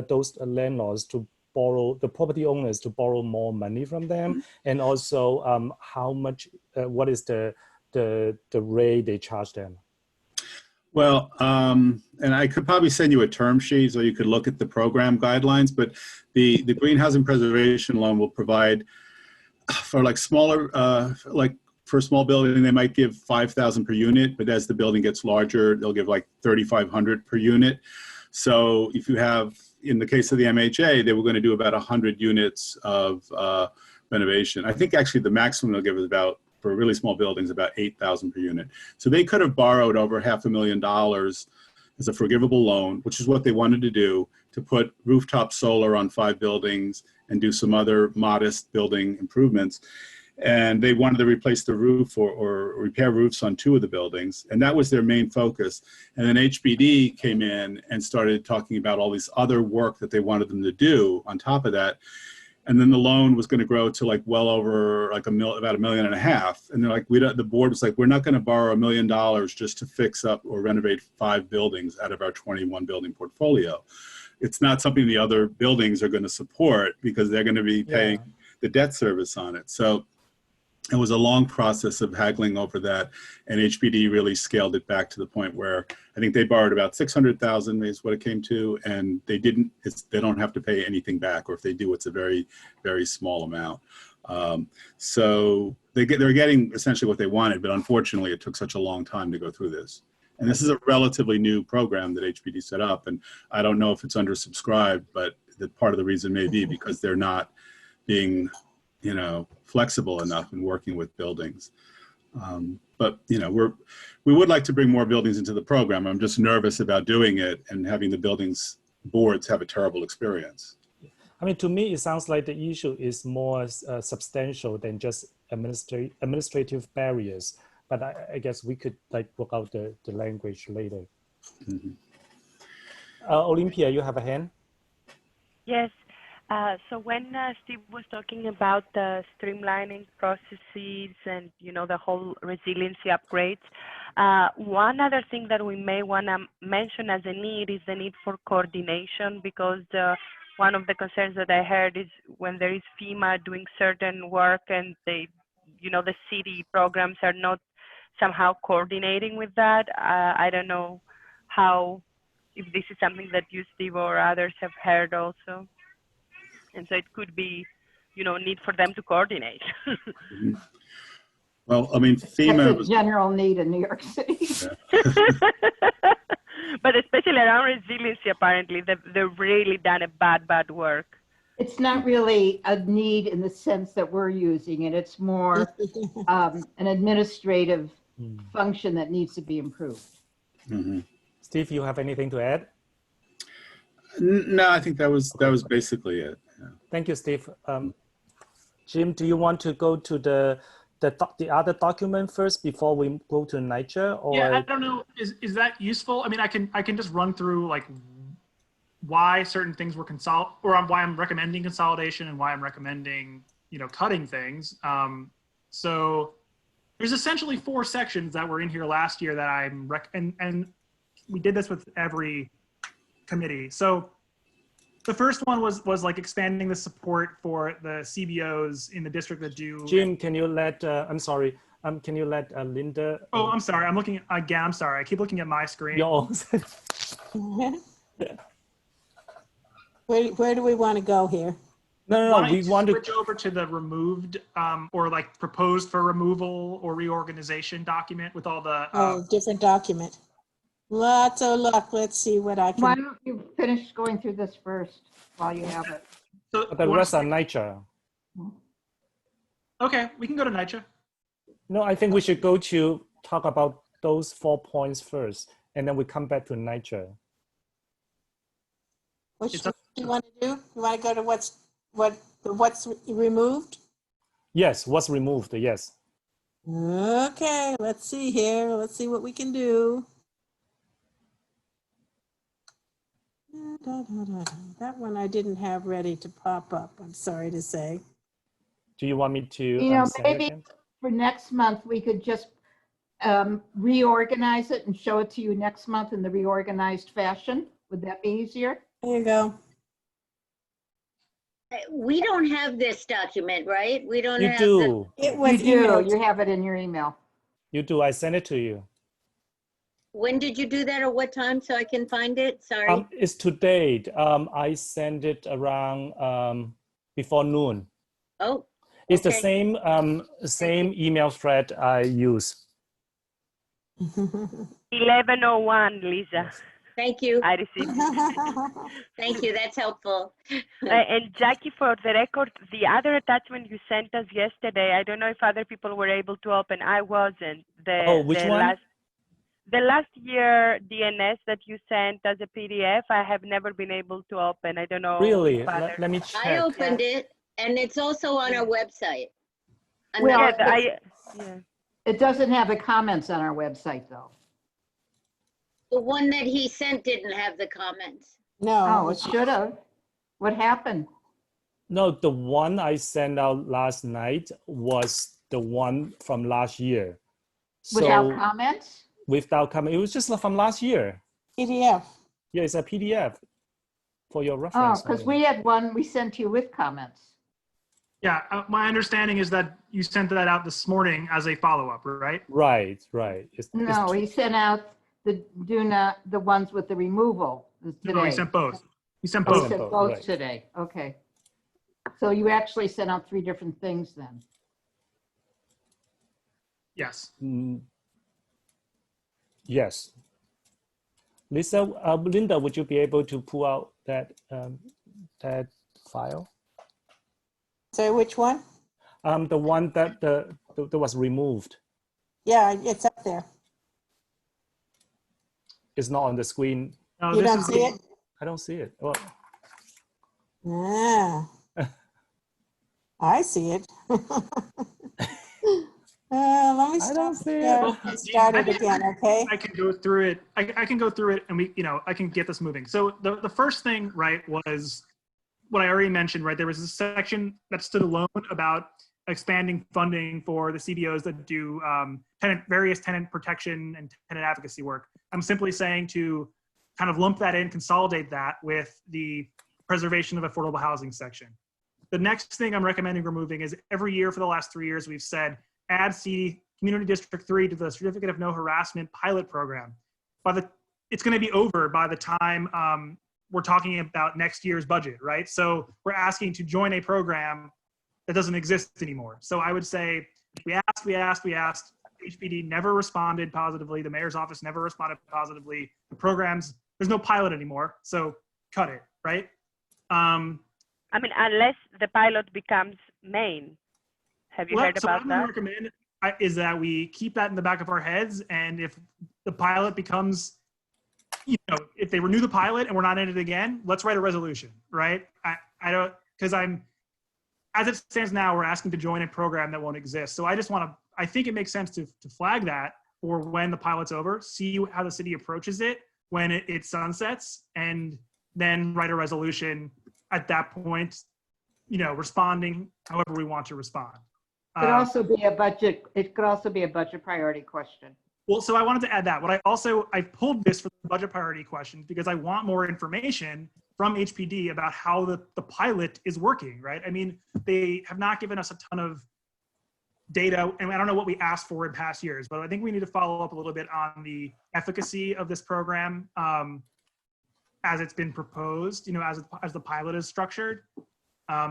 those landlords to borrow, the property owners to borrow more money from them, and also how much, what is the rate they charge them? Well, and I could probably send you a term sheet so you could look at the program guidelines, but the Green Housing Preservation Loan will provide for like smaller, for a small building, they might give $5,000 per unit, but as the building gets larger, they'll give like $3,500 per unit. So if you have, in the case of the MHA, they were going to do about 100 units of renovation. I think actually the maximum they'll give is about, for really small buildings, about $8,000 per unit. So they could have borrowed over $500,000 as a forgivable loan, which is what they wanted to do, to put rooftop solar on 5 buildings and do some other modest building improvements. And they wanted to replace the roof or repair roofs on 2 of the buildings. And that was their main focus. And then HPD came in and started talking about all this other work that they wanted them to do on top of that. And then the loan was going to grow to like well over like about $1.5 million. And they're like, the board was like, we're not going to borrow $1 million just to fix up or renovate 5 buildings out of our 21 building portfolio. It's not something the other buildings are going to support because they're going to be paying the debt service on it. So it was a long process of haggling over that, and HPD really scaled it back to the point where I think they borrowed about $600,000 is what it came to, and they don't have to pay anything back, or if they do, it's a very, very small amount. So they're getting essentially what they wanted, but unfortunately, it took such a long time to go through this. And this is a relatively new program that HPD set up, and I don't know if it's undersubscribed, but that part of the reason may be because they're not being flexible enough in working with buildings. But we would like to bring more buildings into the program. I'm just nervous about doing it and having the buildings boards have a terrible experience. I mean, to me, it sounds like the issue is more substantial than just administrative barriers. But I guess we could work out the language later. Mm-hmm. Olympia, you have a hand? Yes. So when Steve was talking about the streamlining processes and, the whole resiliency upgrades, one other thing that we may want to mention as a need is the need for coordination, because one of the concerns that I heard is when there is FEMA doing certain work and the city programs are not somehow coordinating with that. I don't know how if this is something that you, Steve, or others have heard also. And so it could be, you know, need for them to coordinate. Well, I mean, FEMA That's a was, general need in New York City. But especially around resiliency, apparently, they've really done a bad work. It's not really a need in the sense that we're using it. It's more an administrative function that needs to be improved. Steve, you have anything to add? no, I think that was basically it. Yeah. Thank you, Steve. Jim, do you want to go to the other document first before we go to Niger? Or Yeah, I don't know. Is that useful? I mean, I can just run through like why certain things were why I'm recommending consolidation and why I'm recommending, you know, cutting things. So there's essentially 4 sections that were in here last year that and we did this with every committee. So the first one was like expanding the support for the CBOs in the district that do. Jim, can you let, I'm sorry, can you let Linda? Oh, I'm sorry. I'm looking again. I'm sorry. I keep looking at my screen. Where do we want to go here? No, we want to switch over to the removed or like proposed for removal or reorganization document with all the. Different document. Lots of luck. Let's see what I Why can. don't you finish going through this first while you have it? So the rest are Niger. Okay, we can go to Niger. No, I think we should go to talk about those 4 points first, and then we come back to Niger. What do you want to do? You want to go to what's removed? Yes, what's removed, yes. Okay, let's see here. Let's see what we can do. That one I didn't have ready to pop up, I'm sorry to say. Do you want me to You know, say maybe again? for next month, we could just reorganize it and show it to you next month in the reorganized fashion. Would that be easier? There you go. We don't have this document, right? We don't You have do. It was You do. emailed. You have it in your email. You do. I sent it to you. When did you do that or what time so I can find it? Sorry. It's today. I sent it around before noon. Oh. It's okay. the same email thread I use. 11:01, Lisa. Thank you. I received it. Thank you. That's helpful. And Jackie, for the record, the other attachment you sent us yesterday, I don't know if other people were able to open. I wasn't. Which one? The last year DNS that you sent as a PDF, I have never been able to open. I don't know. Really? Let me check. I opened it, and it's also on our website. Well, yeah. It doesn't have the comments on our website, though. The one that he sent didn't have the comments. No. Oh, it should have. What happened? No, the one I sent out last night was the one from last year. Without comments? Without comment. It was just from last year. PDF. Yeah, it's a PDF for your reference. Oh, because we had one we sent you with comments. Yeah, my understanding is that you sent that out this morning as a follow-up, right? Right. No, he sent out the ones with the removal today. No, he sent both. He sent Oh, both. he sent both today. Okay. So you actually sent out 3 different things then. Yes. Yes. Lisa, Linda, would you be able to pull out that file? So which one? The one that that was removed. Yeah, it's up there. It's not on the screen. No, You don't see it? I don't see it. Oh. Ah. I see it. Let me start it again, okay? I can go through it. I can go through it, and I can get this moving. So the first thing, right, was what I already mentioned, right? There was a section that stood alone about expanding funding for the CBOs that do various tenant protection and tenant advocacy work. I'm simply saying to kind of lump that in, consolidate that with the preservation of affordable housing section. The next thing I'm recommending removing is every year for the last 3 years, we've said, add Community District 3 to the Certificate of No Harassment pilot program. By the it's going to be over by the time we're talking about next year's budget, right? So we're asking to join a program that doesn't exist anymore. So I would say we asked. HPD never responded positively. The mayor's office never responded positively. The programs, there's no pilot anymore, so cut it, right? I mean, unless the pilot becomes main. Have you heard So about what I that? would recommend is that we keep that in the back of our heads, and if the pilot becomes, you know, if they renew the pilot and we're not in it again, let's write a resolution, right? I don't, because as it stands now, we're asking to join a program that won't exist. So I just want to, I think it makes sense to flag that for when the pilot's over, see how the city approaches it when it sunsets, and then write a resolution at that point, you know, responding however we want to respond. Could also be a budget. It could also be a budget priority question. Well, so I wanted to add that. I pulled this for the budget priority question because I want more information from HPD about how the pilot is working, right? I mean, they have not given us a ton of data, and I don't know what we asked for in past years, but I think we need to follow up a little bit on the efficacy of this program as it's been proposed, you know, as the pilot is structured.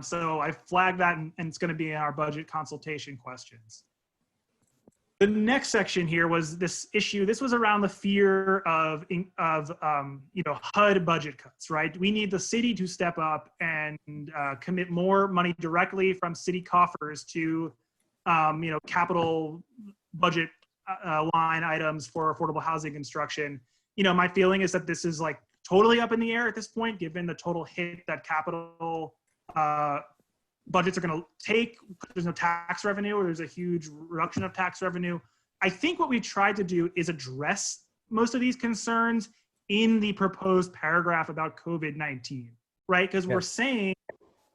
So I flagged that, and it's going to be in our budget consultation questions. The next section here was this issue. This was around the fear of you know, HUD budget cuts, right? We need the city to step up and commit more money directly from city coffers to you know, capital budget line items for affordable housing construction. You know, my feeling is that this is like totally up in the air at this point, given the total hit that capital budgets are going to take. There's no tax revenue, or there's a huge reduction of tax revenue. I think what we tried to do is address most of these concerns in the proposed paragraph about COVID-19, right? Because we're saying,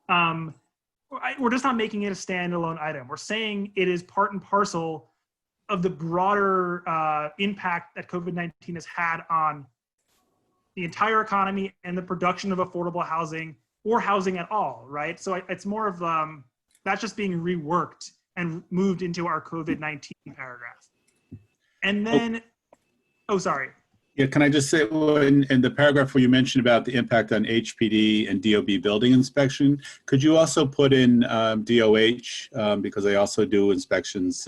we're just not making it a standalone item. We're saying it is part and parcel of the broader impact that COVID-19 has had on the entire economy and the production of affordable housing, or housing at all, right? So it's more of, that's just being reworked and moved into our COVID-19 paragraph. And then, oh, sorry. Yeah, can I just say, well, in the paragraph where you mentioned about the impact on HPD and DOB building inspection, could you also put in DOH, because they also do inspections.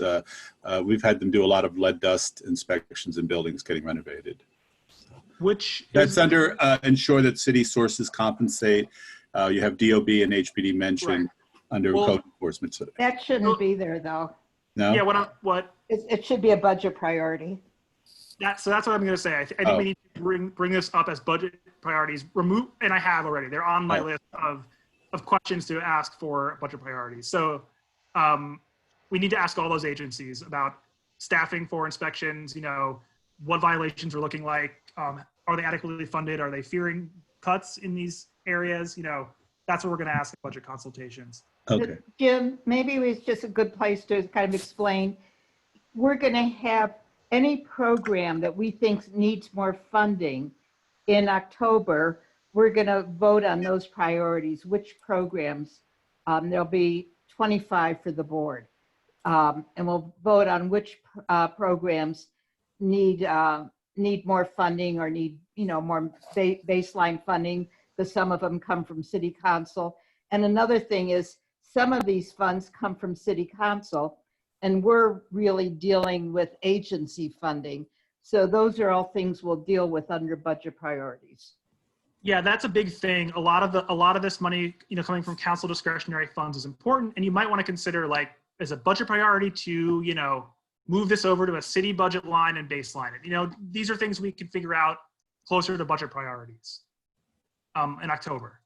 We've had them do a lot of lead dust inspections in buildings getting renovated. Which that's under ensure that city sources compensate. You have DOB and HPD mentioned under code enforcement. That shouldn't be there, though. No. Yeah. What? It should be a budget priority. So that's what I'm going to say. I think we need to bring this up as budget priorities. Remove, and I have already. They're on my list of questions to ask for budget priorities. So we need to ask all those agencies about staffing for inspections. You know, what violations are looking like. Are they adequately funded? Are they fearing cuts in these areas? You know, that's what we're going to ask in budget consultations. Okay. Jim, maybe it's just a good place to kind of explain. We're going to have any program that we think needs more funding in October. We're going to vote on those priorities, which programs. There'll be 25 for the board. And we'll vote on which programs need more funding, or need, you know, more baseline funding, because some of them come from city council. And another thing is, some of these funds come from city council, and we're really dealing with agency funding. So those are all things we'll deal with under budget priorities. Yeah, that's a big thing. A lot of this money, you know, coming from council discretionary funds is important, and you might want to consider, like, as a budget priority to, you know, move this over to a city budget line and baseline it. You know, these are things we can figure out closer to budget priorities in October.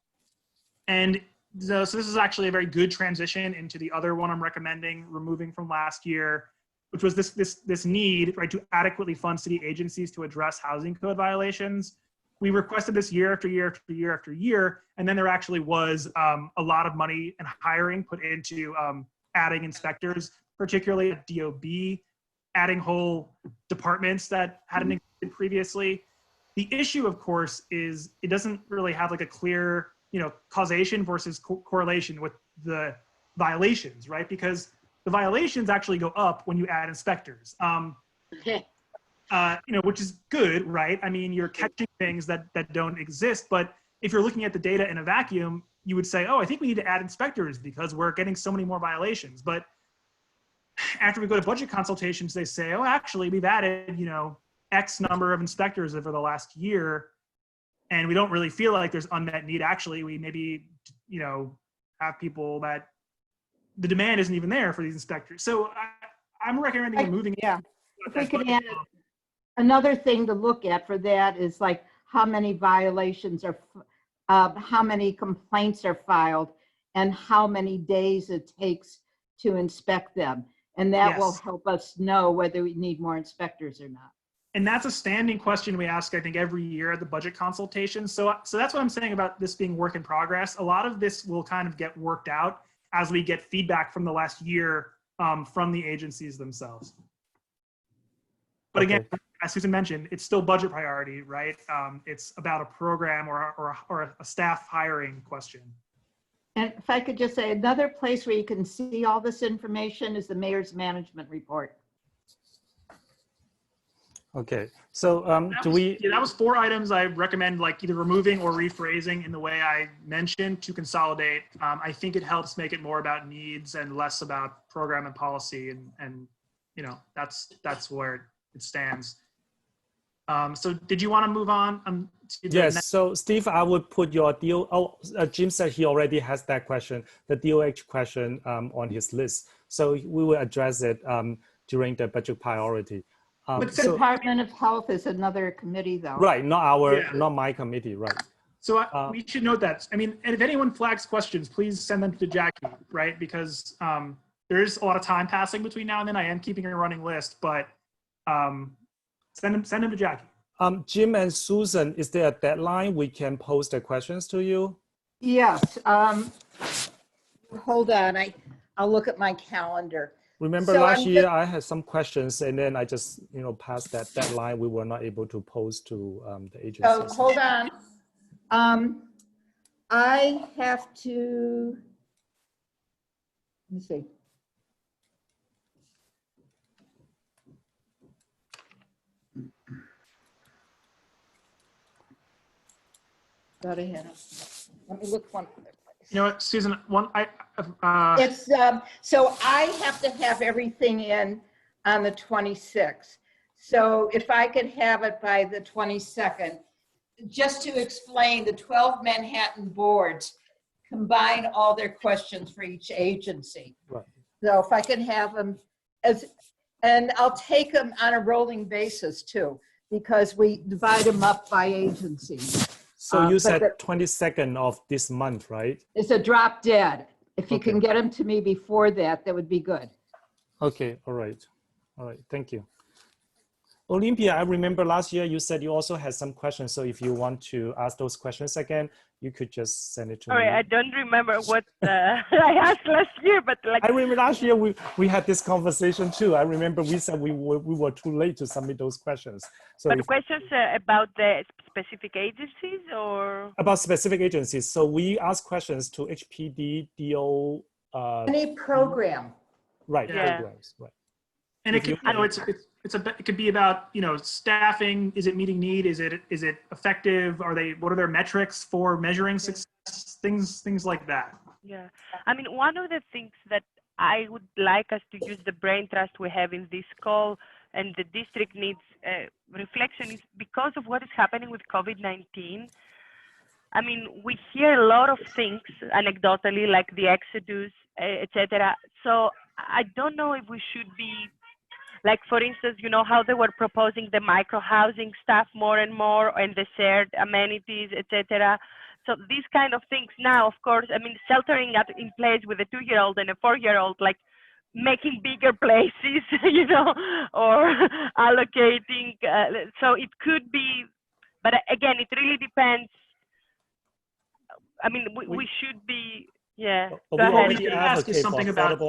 And so this is actually a very good transition into the other one I'm recommending removing from last year, which was this need, right, to adequately fund city agencies to address housing code violations. We requested this year after year after year after year, and then there actually was a lot of money and hiring put into adding inspectors, particularly at DOB, adding whole departments that hadn't existed previously. The issue, of course, is it doesn't really have like a clear, you know, causation versus correlation with the violations, right? Because the violations actually go up when you add inspectors. which is good, right? I mean, you're catching things that don't exist. But if you're looking at the data in a vacuum, you would say, oh, I think we need to add inspectors because we're getting so many more violations. But after we go to budget consultations, they say, oh, actually, we've added, X number of inspectors over the last year, and we don't really feel like there's unmet need. Actually, we maybe, have people that the demand isn't even there for these inspectors. So I'm recommending removing. Yeah. If we could add another thing to look at for that is like how many violations are, how many complaints are filed, and how many days it takes to inspect them. And that will help us know whether we need more inspectors or not. And that's a standing question we ask, I think, every year at the budget consultation. So that's what I'm saying about this being work in progress. A lot of this will kind of get worked out as we get feedback from the last year from the agencies themselves. But again, as Susan mentioned, it's still budget priority, right? It's about a program or a staff hiring question. And if I could just say, another place where you can see all this information is the mayor's management report. Okay, so that was 4 items I recommend, like either removing or rephrasing in the way I mentioned to consolidate. I think it helps make it more about needs and less about program and policy, and that's where it stands. So did you want to move on? Yes, so Steve, I would put your deal. Oh, Jim said he already has that question, the DOH question on his list. So we will address it during the budget priority. But the Department of Health is another committee though. Right, not my committee, right. So we should note that. I mean, and if anyone flags questions, please send them to Jackie, right? Because there's a lot of time passing between now and then. I am keeping a running list, but send them to Jackie. Jim and Susan, is there a deadline we can post the questions to you? Yes. Hold on, I'll look at my calendar. Remember last year I had some questions and then I just, passed that deadline. We were not able to post to the agencies. Oh, hold on. I have to, let me see. Got to hit. Let me look one other place. You know what, Susan? It's so I have to have everything in on the 26th. So if I could have it by the 22nd, just to explain, the 12 Manhattan boards combine all their questions for each agency. Right. So if I could have them and I'll take them on a rolling basis too, because we divide them up by agencies. So you said 22nd of this month, right? It's a drop dead. If you can get them to me before that, that would be good. Okay, all right. All right, thank you. Olympia, I remember last year you said you also had some questions. So if you want to ask those questions again, you could just send it to me. Sorry, I don't remember what I asked last year, but like. I remember last year we had this conversation too. I remember we said we were too late to submit those questions. So but questions about the specific agencies or? About specific agencies. So we ask questions to HPD, DO. Any program. Right, yeah. programs, right. And it could, it could be about, staffing. Is it meeting need? Is it effective? What are their metrics for measuring success? Things like that. Yeah, I mean, one of the things that I would like us to use the brain trust we have in this call and the district needs reflection is because of what is happening with COVID-19. I mean, we hear a lot of things anecdotally, like the exodus, etc. So I don't know if we should be. Like, for instance, how they were proposing the micro-housing stuff more and more and the shared amenities, etc. So these kind of things now, of course, I mean, sheltering in place with a 2-year-old and a 4-year-old, like making bigger places, or allocating. So it could be, but again, it really depends. I mean, we should be, yeah. What we can ask is something about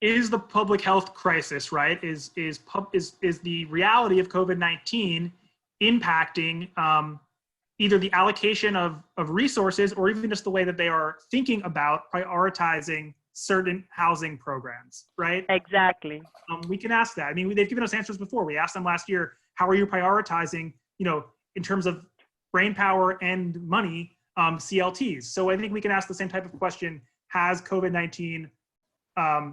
is the public health crisis, right? Is the reality of COVID-19 impacting either the allocation of resources or even just the way that they are thinking about prioritizing certain housing programs, right? Exactly. We can ask that. I mean, they've given us answers before. We asked them last year, how are you prioritizing, in terms of brain power and money, CLTs? So I think we can ask the same type of question. Has COVID-19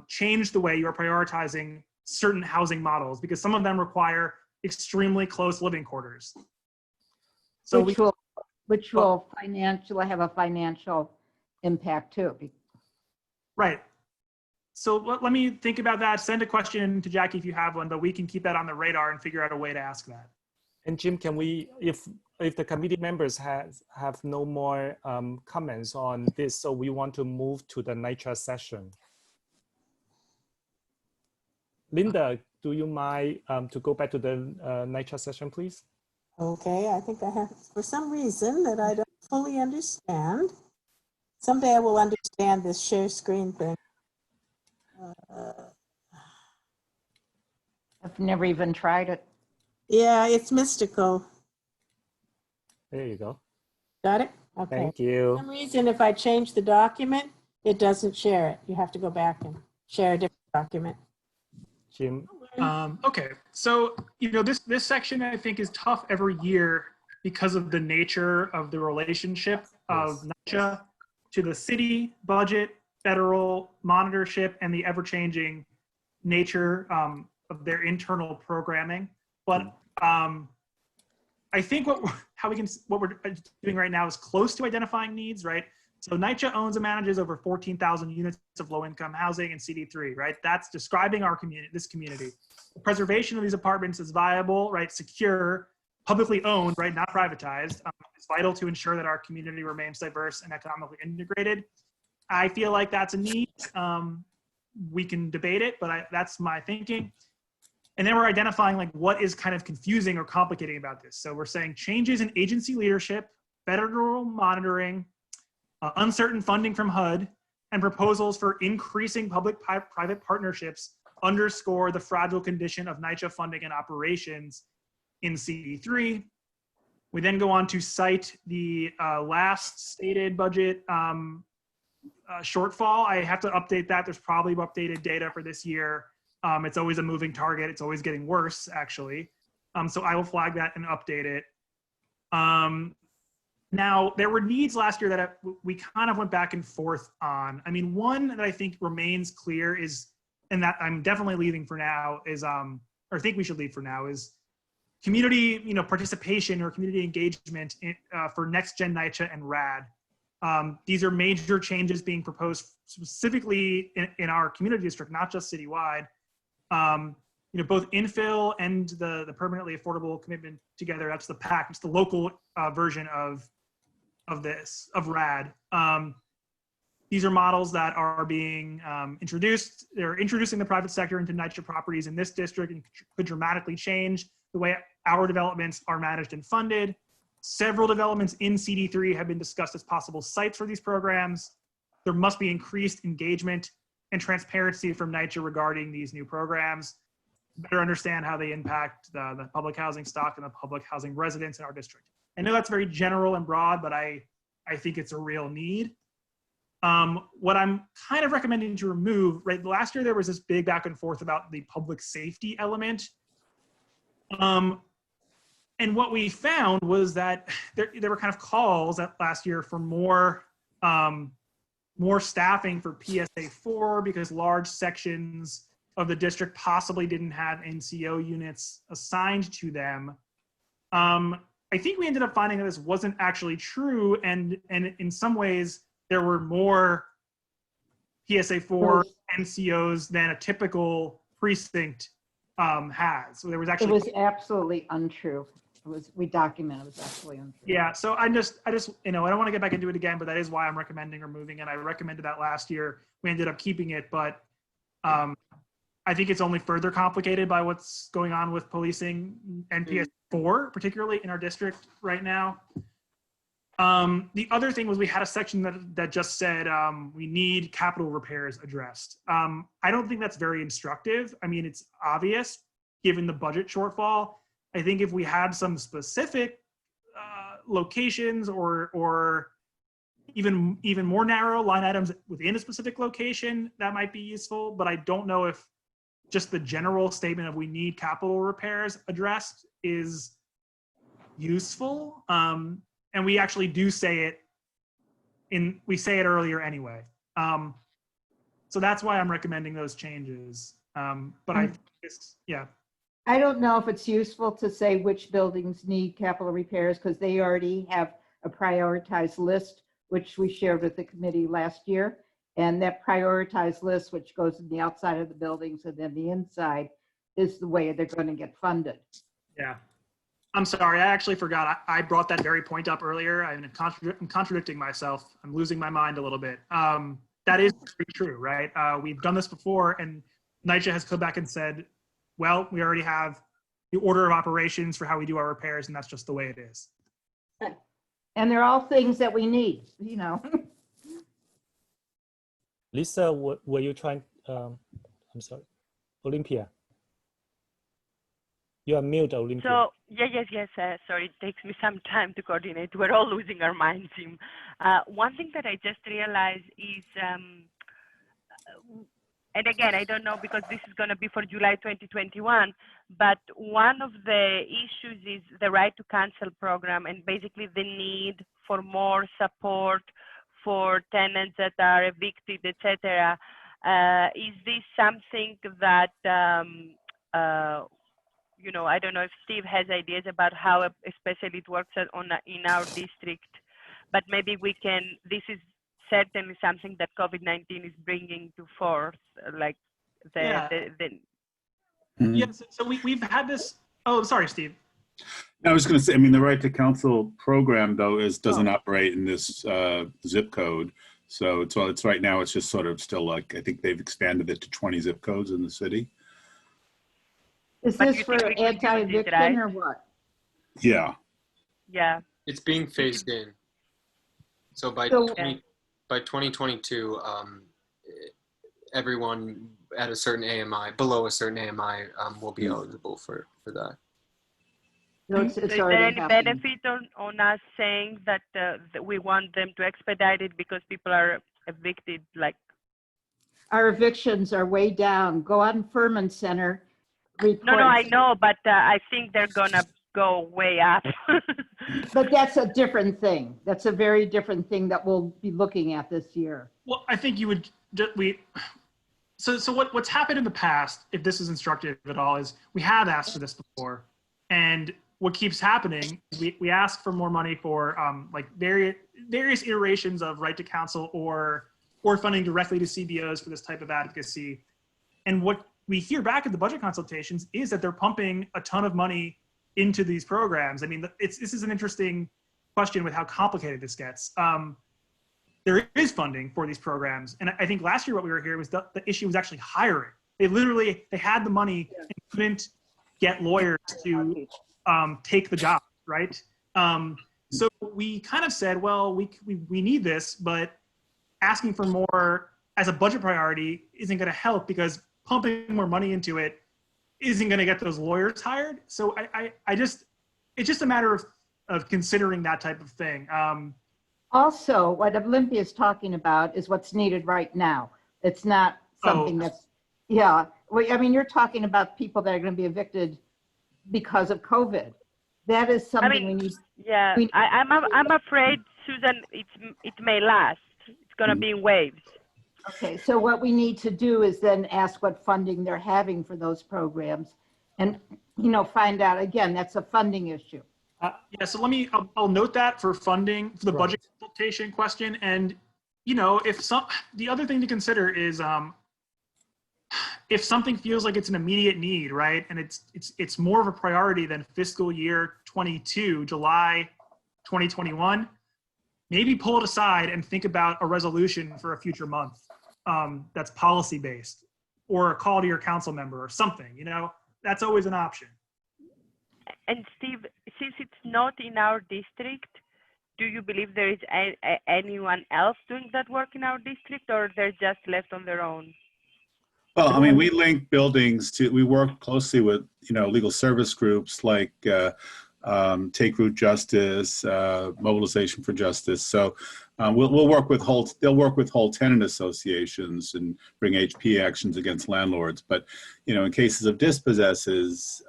changed the way you're prioritizing certain housing models? Because some of them require extremely close living quarters. So which will have a financial impact too. Right. So let me think about that. Send a question to Jackie if you have one, but we can keep that on the radar and figure out a way to ask that. And Jim, can we, if the committee members have no more comments on this, so we want to move to the NYCHA session. Linda, do you mind to go back to the NYCHA session, please? Okay, I think I have, for some reason that I don't fully understand. Someday I will understand this share screen thing. I've never even tried it. Yeah, it's mystical. There you go. Got it? Okay. Thank you. For some reason, if I change the document, it doesn't share it. You have to go back and share a different document. Jim. Okay, so this section I think is tough every year because of the nature of the relationship of NYCHA to the city budget, federal monitorship, and the ever-changing nature of their internal programming. But I think what we're doing right now is close to identifying needs, right? So NYCHA owns and manages over 14,000 units of low-income housing in CD3, right? That's describing our community, this community. The preservation of these apartments is viable, right? Secure, publicly owned, right? Not privatized. It's vital to ensure that our community remains diverse and economically integrated. I feel like that's a need. We can debate it, but that's my thinking. And then we're identifying like what is kind of confusing or complicating about this. So we're saying changes in agency leadership, federal monitoring, uncertain funding from HUD, and proposals for increasing public-private partnerships underscore the fragile condition of NYCHA funding and operations in CD3. We then go on to cite the last stated budget shortfall. I have to update that. There's probably updated data for this year. It's always a moving target. It's always getting worse, actually. So I will flag that and update it. Now, there were needs last year that we kind of went back and forth on. I mean, one that I think remains clear is, and that I'm definitely leaving for now, is, or think we should leave for now, is community, participation or community engagement for Next Gen NYCHA and RAD. These are major changes being proposed specifically in our community district, not just citywide. Both infill and the permanently affordable commitment together. That's the PAC. It's the local version of RAD. These are models that are being introduced. They're introducing the private sector into NYCHA properties in this district and could dramatically change the way our developments are managed and funded. Several developments in CD3 have been discussed as possible sites for these programs. There must be increased engagement and transparency from NYCHA regarding these new programs, better understand how they impact the public housing stock and the public housing residents in our district. I know that's very general and broad, but I think it's a real need. What I'm kind of recommending to remove, right, last year there was this big back and forth about the public safety element. And what we found was that there were kind of calls last year for more staffing for PSA4 because large sections of the district possibly didn't have NCO units assigned to them. I think we ended up finding that this wasn't actually true, and in some ways there were more PSA4 NCOs than a typical precinct has. So there was actually— It was absolutely untrue. We documented it was absolutely untrue. Yeah, so I just I don't want to get back into it again, but that is why I'm recommending removing it. I recommended that last year. We ended up keeping it, but I think it's only further complicated by what's going on with policing and PS4, particularly in our district right now. The other thing was we had a section that just said we need capital repairs addressed. I don't think that's very instructive. I mean, it's obvious given the budget shortfall. I think if we had some specific locations or even more narrow line items within a specific location, that might be useful. But I don't know if just the general statement of we need capital repairs addressed is useful. And we actually do say it we say it earlier anyway. So that's why I'm recommending those changes. But I think yeah. I don't know if it's useful to say which buildings need capital repairs because they already have a prioritized list, which we shared with the committee last year. And that prioritized list, which goes in the outside of the buildings and then the inside, is the way they're going to get funded. Yeah. I'm sorry, I actually forgot. I brought that very point up earlier. I'm contradicting myself. I'm losing my mind a little bit. That is very true, right? We've done this before, and NYCHA has come back and said, well, we already have the order of operations for how we do our repairs, and that's just the way it is. And they're all things that we need, you know. Lisa, were you trying, I'm sorry, Olympia? You are mute, Olympia. So, yes. Sorry, it takes me some time to coordinate. We're all losing our minds, Jim. One thing that I just realized is, and again, I don't know because this is going to be for July 2021, but one of the issues is the right to cancel program and basically the need for more support for tenants that are evicted, etc. Is this something that, you know, I don't know if Steve has ideas about how especially it works in our district, but maybe we can, this is certainly something that COVID-19 is bringing to forth, like Yeah, so we've had this, oh, sorry, Steve. I was going to say, I mean, the right to counsel program, though, doesn't operate in this zip code. So it's right now, it's just sort of still like, I think they've expanded it to 20 zip codes in the city. Is But this you for think we could use it, anti-eviction right? or what? Yeah. Yeah. It's being phased in. So by So- 2022, everyone at a certain AMI, below a certain AMI, will be eligible for that. No, So is there already any happening. benefit on us saying that, that we want them to expedite it because people are evicted? Like, Our evictions are way down. Go on Furman Center. no, I reports. know, but I think they're gonna go way up. But that's a different thing. That's a very different thing that we'll be looking at this year. Well, I think you would, so what's happened in the past, if this is instructive at all, is we have asked for this before. And what keeps happening is we ask for more money for like various iterations of right to counsel or funding directly to CBOs for this type of advocacy. And what we hear back at the budget consultations is that they're pumping a ton of money into these programs. I mean, this is an interesting question with how complicated this gets. There is funding for these programs. And I think last year what we were hearing was the issue was actually hiring. They had the money and couldn't get lawyers to take the job, right? So we kind of said, well, we need this, but asking for more as a budget priority isn't going to help because pumping more money into it isn't going to get those lawyers hired. So it's just a matter of considering that type of thing. Also, what Olympia is talking about is what's needed right now. It's not something that's, yeah. Well, I mean, you're talking about people that are going to be evicted because of COVID. That is something we need. Yeah, I'm afraid, Susan, it may last. It's going to be in waves. Okay, so what we need to do is then ask what funding they're having for those programs and, you know, find out, again, that's a funding issue. Yeah, so I'll note that for funding, for the budget consultation question. And, you know, the other thing to consider is if something feels like it's an immediate need, right? And it's more of a priority than fiscal year 22, July 2021, maybe pull it aside and think about a resolution for a future month that's policy based, or a call to your council member or something, you know, that's always an option. And Steve, since it's not in our district, do you believe there is anyone else doing that work in our district, or they're just left on their own? Well, I mean, we link buildings to, we work closely with, you know, legal service groups like Take Root Justice, Mobilization for Justice. So we'll work with they'll work with whole tenant associations and bring HP actions against landlords. But, you know, in cases of dispossesses,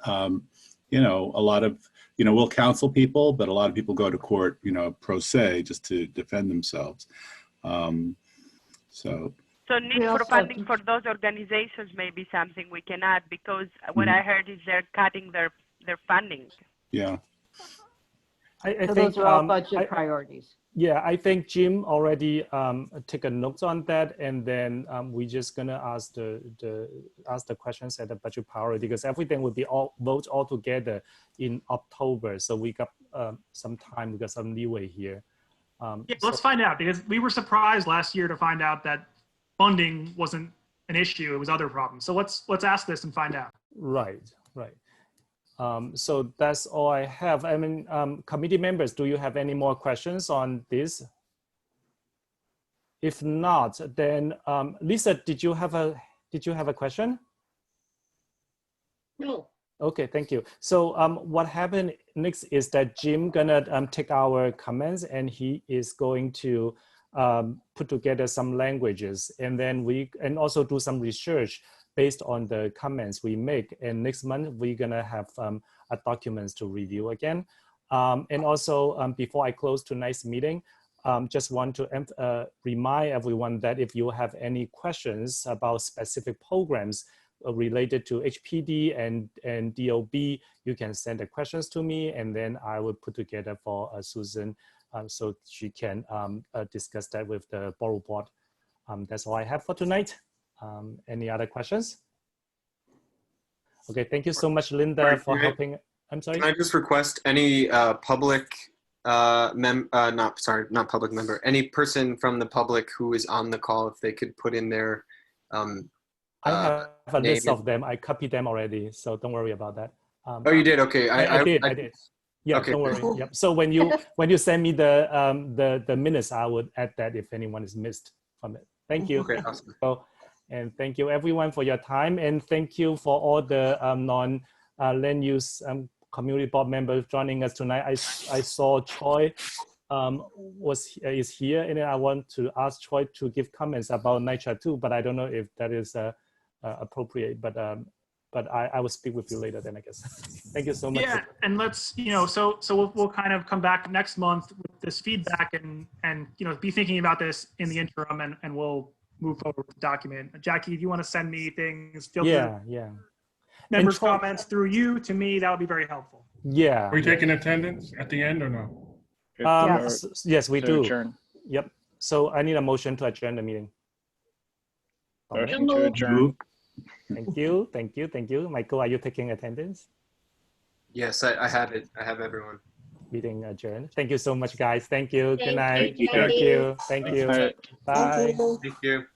you know, a lot of, you know, we'll counsel people, but a lot of people go to court, you know, pro se, just to defend themselves. So need for funding for those organizations may be something we can add, because what I heard is they're cutting their funding. yeah. So those are all budget priorities. Yeah, I think Jim already took a note on that, and then we're just gonna ask the questions at the budget priority, because everything will be vote all together in October. So we got some time, we got some leeway here. Let's find out, because we were surprised last year to find out that funding wasn't an issue; it was other problems. So let's ask this and find out. Right. So that's all I have. I mean, committee members, do you have any more questions on this? If not, then Lisa, did you have a question? No. Okay, thank you. So what happened next is that Jim gonna take our comments, and he is going to put together some languages, and then also do some research based on the comments we make. And next month, we're gonna have documents to review again. And also, before I close tonight's meeting, just want to remind everyone that if you have any questions about specific programs related to HPD and DOB, you can send the questions to me, and then I will put together for Susan so she can discuss that with the Borough Board. That's all I have for tonight. Any other questions? Okay, thank you so much, Linda, for helping. I'm sorry. Can I just request any public not public member, any person from the public who is on the call, if they could put in their I have a name list of them. I copied them already, so don't worry about that. Oh, you did? Okay. I did. Yeah, okay. Don't worry. Yep. So when you send me the minutes, I would add that if anyone is missed from it. Thank you. Okay, awesome. And thank you everyone for your time, and thank you for all the non-land use community board members joining us tonight. I saw Troy is here, and I want to ask Troy to give comments about NYCHA too, but I don't know if that is appropriate. But I will speak with you later then, I guess. Thank you so much. Yeah, and let's, so we'll kind of come back next month with this feedback and be thinking about this in the interim, and we'll move forward with the document. Jackie, if you want to send me things, feel free. Yeah. Members' comments through you to me, that would be very helpful. Yeah. Are we taking attendance at the end or no? Yes, we do. Adjourn. Yep. So I need a motion to adjourn the meeting. Motion to adjourn. Thank you. Michael, are you taking attendance? Yes, I have it. I have everyone. Meeting adjourned. Thank you so much, guys. Thank you. Good night. Thank you. Thank you. All right. Bye. Thank you.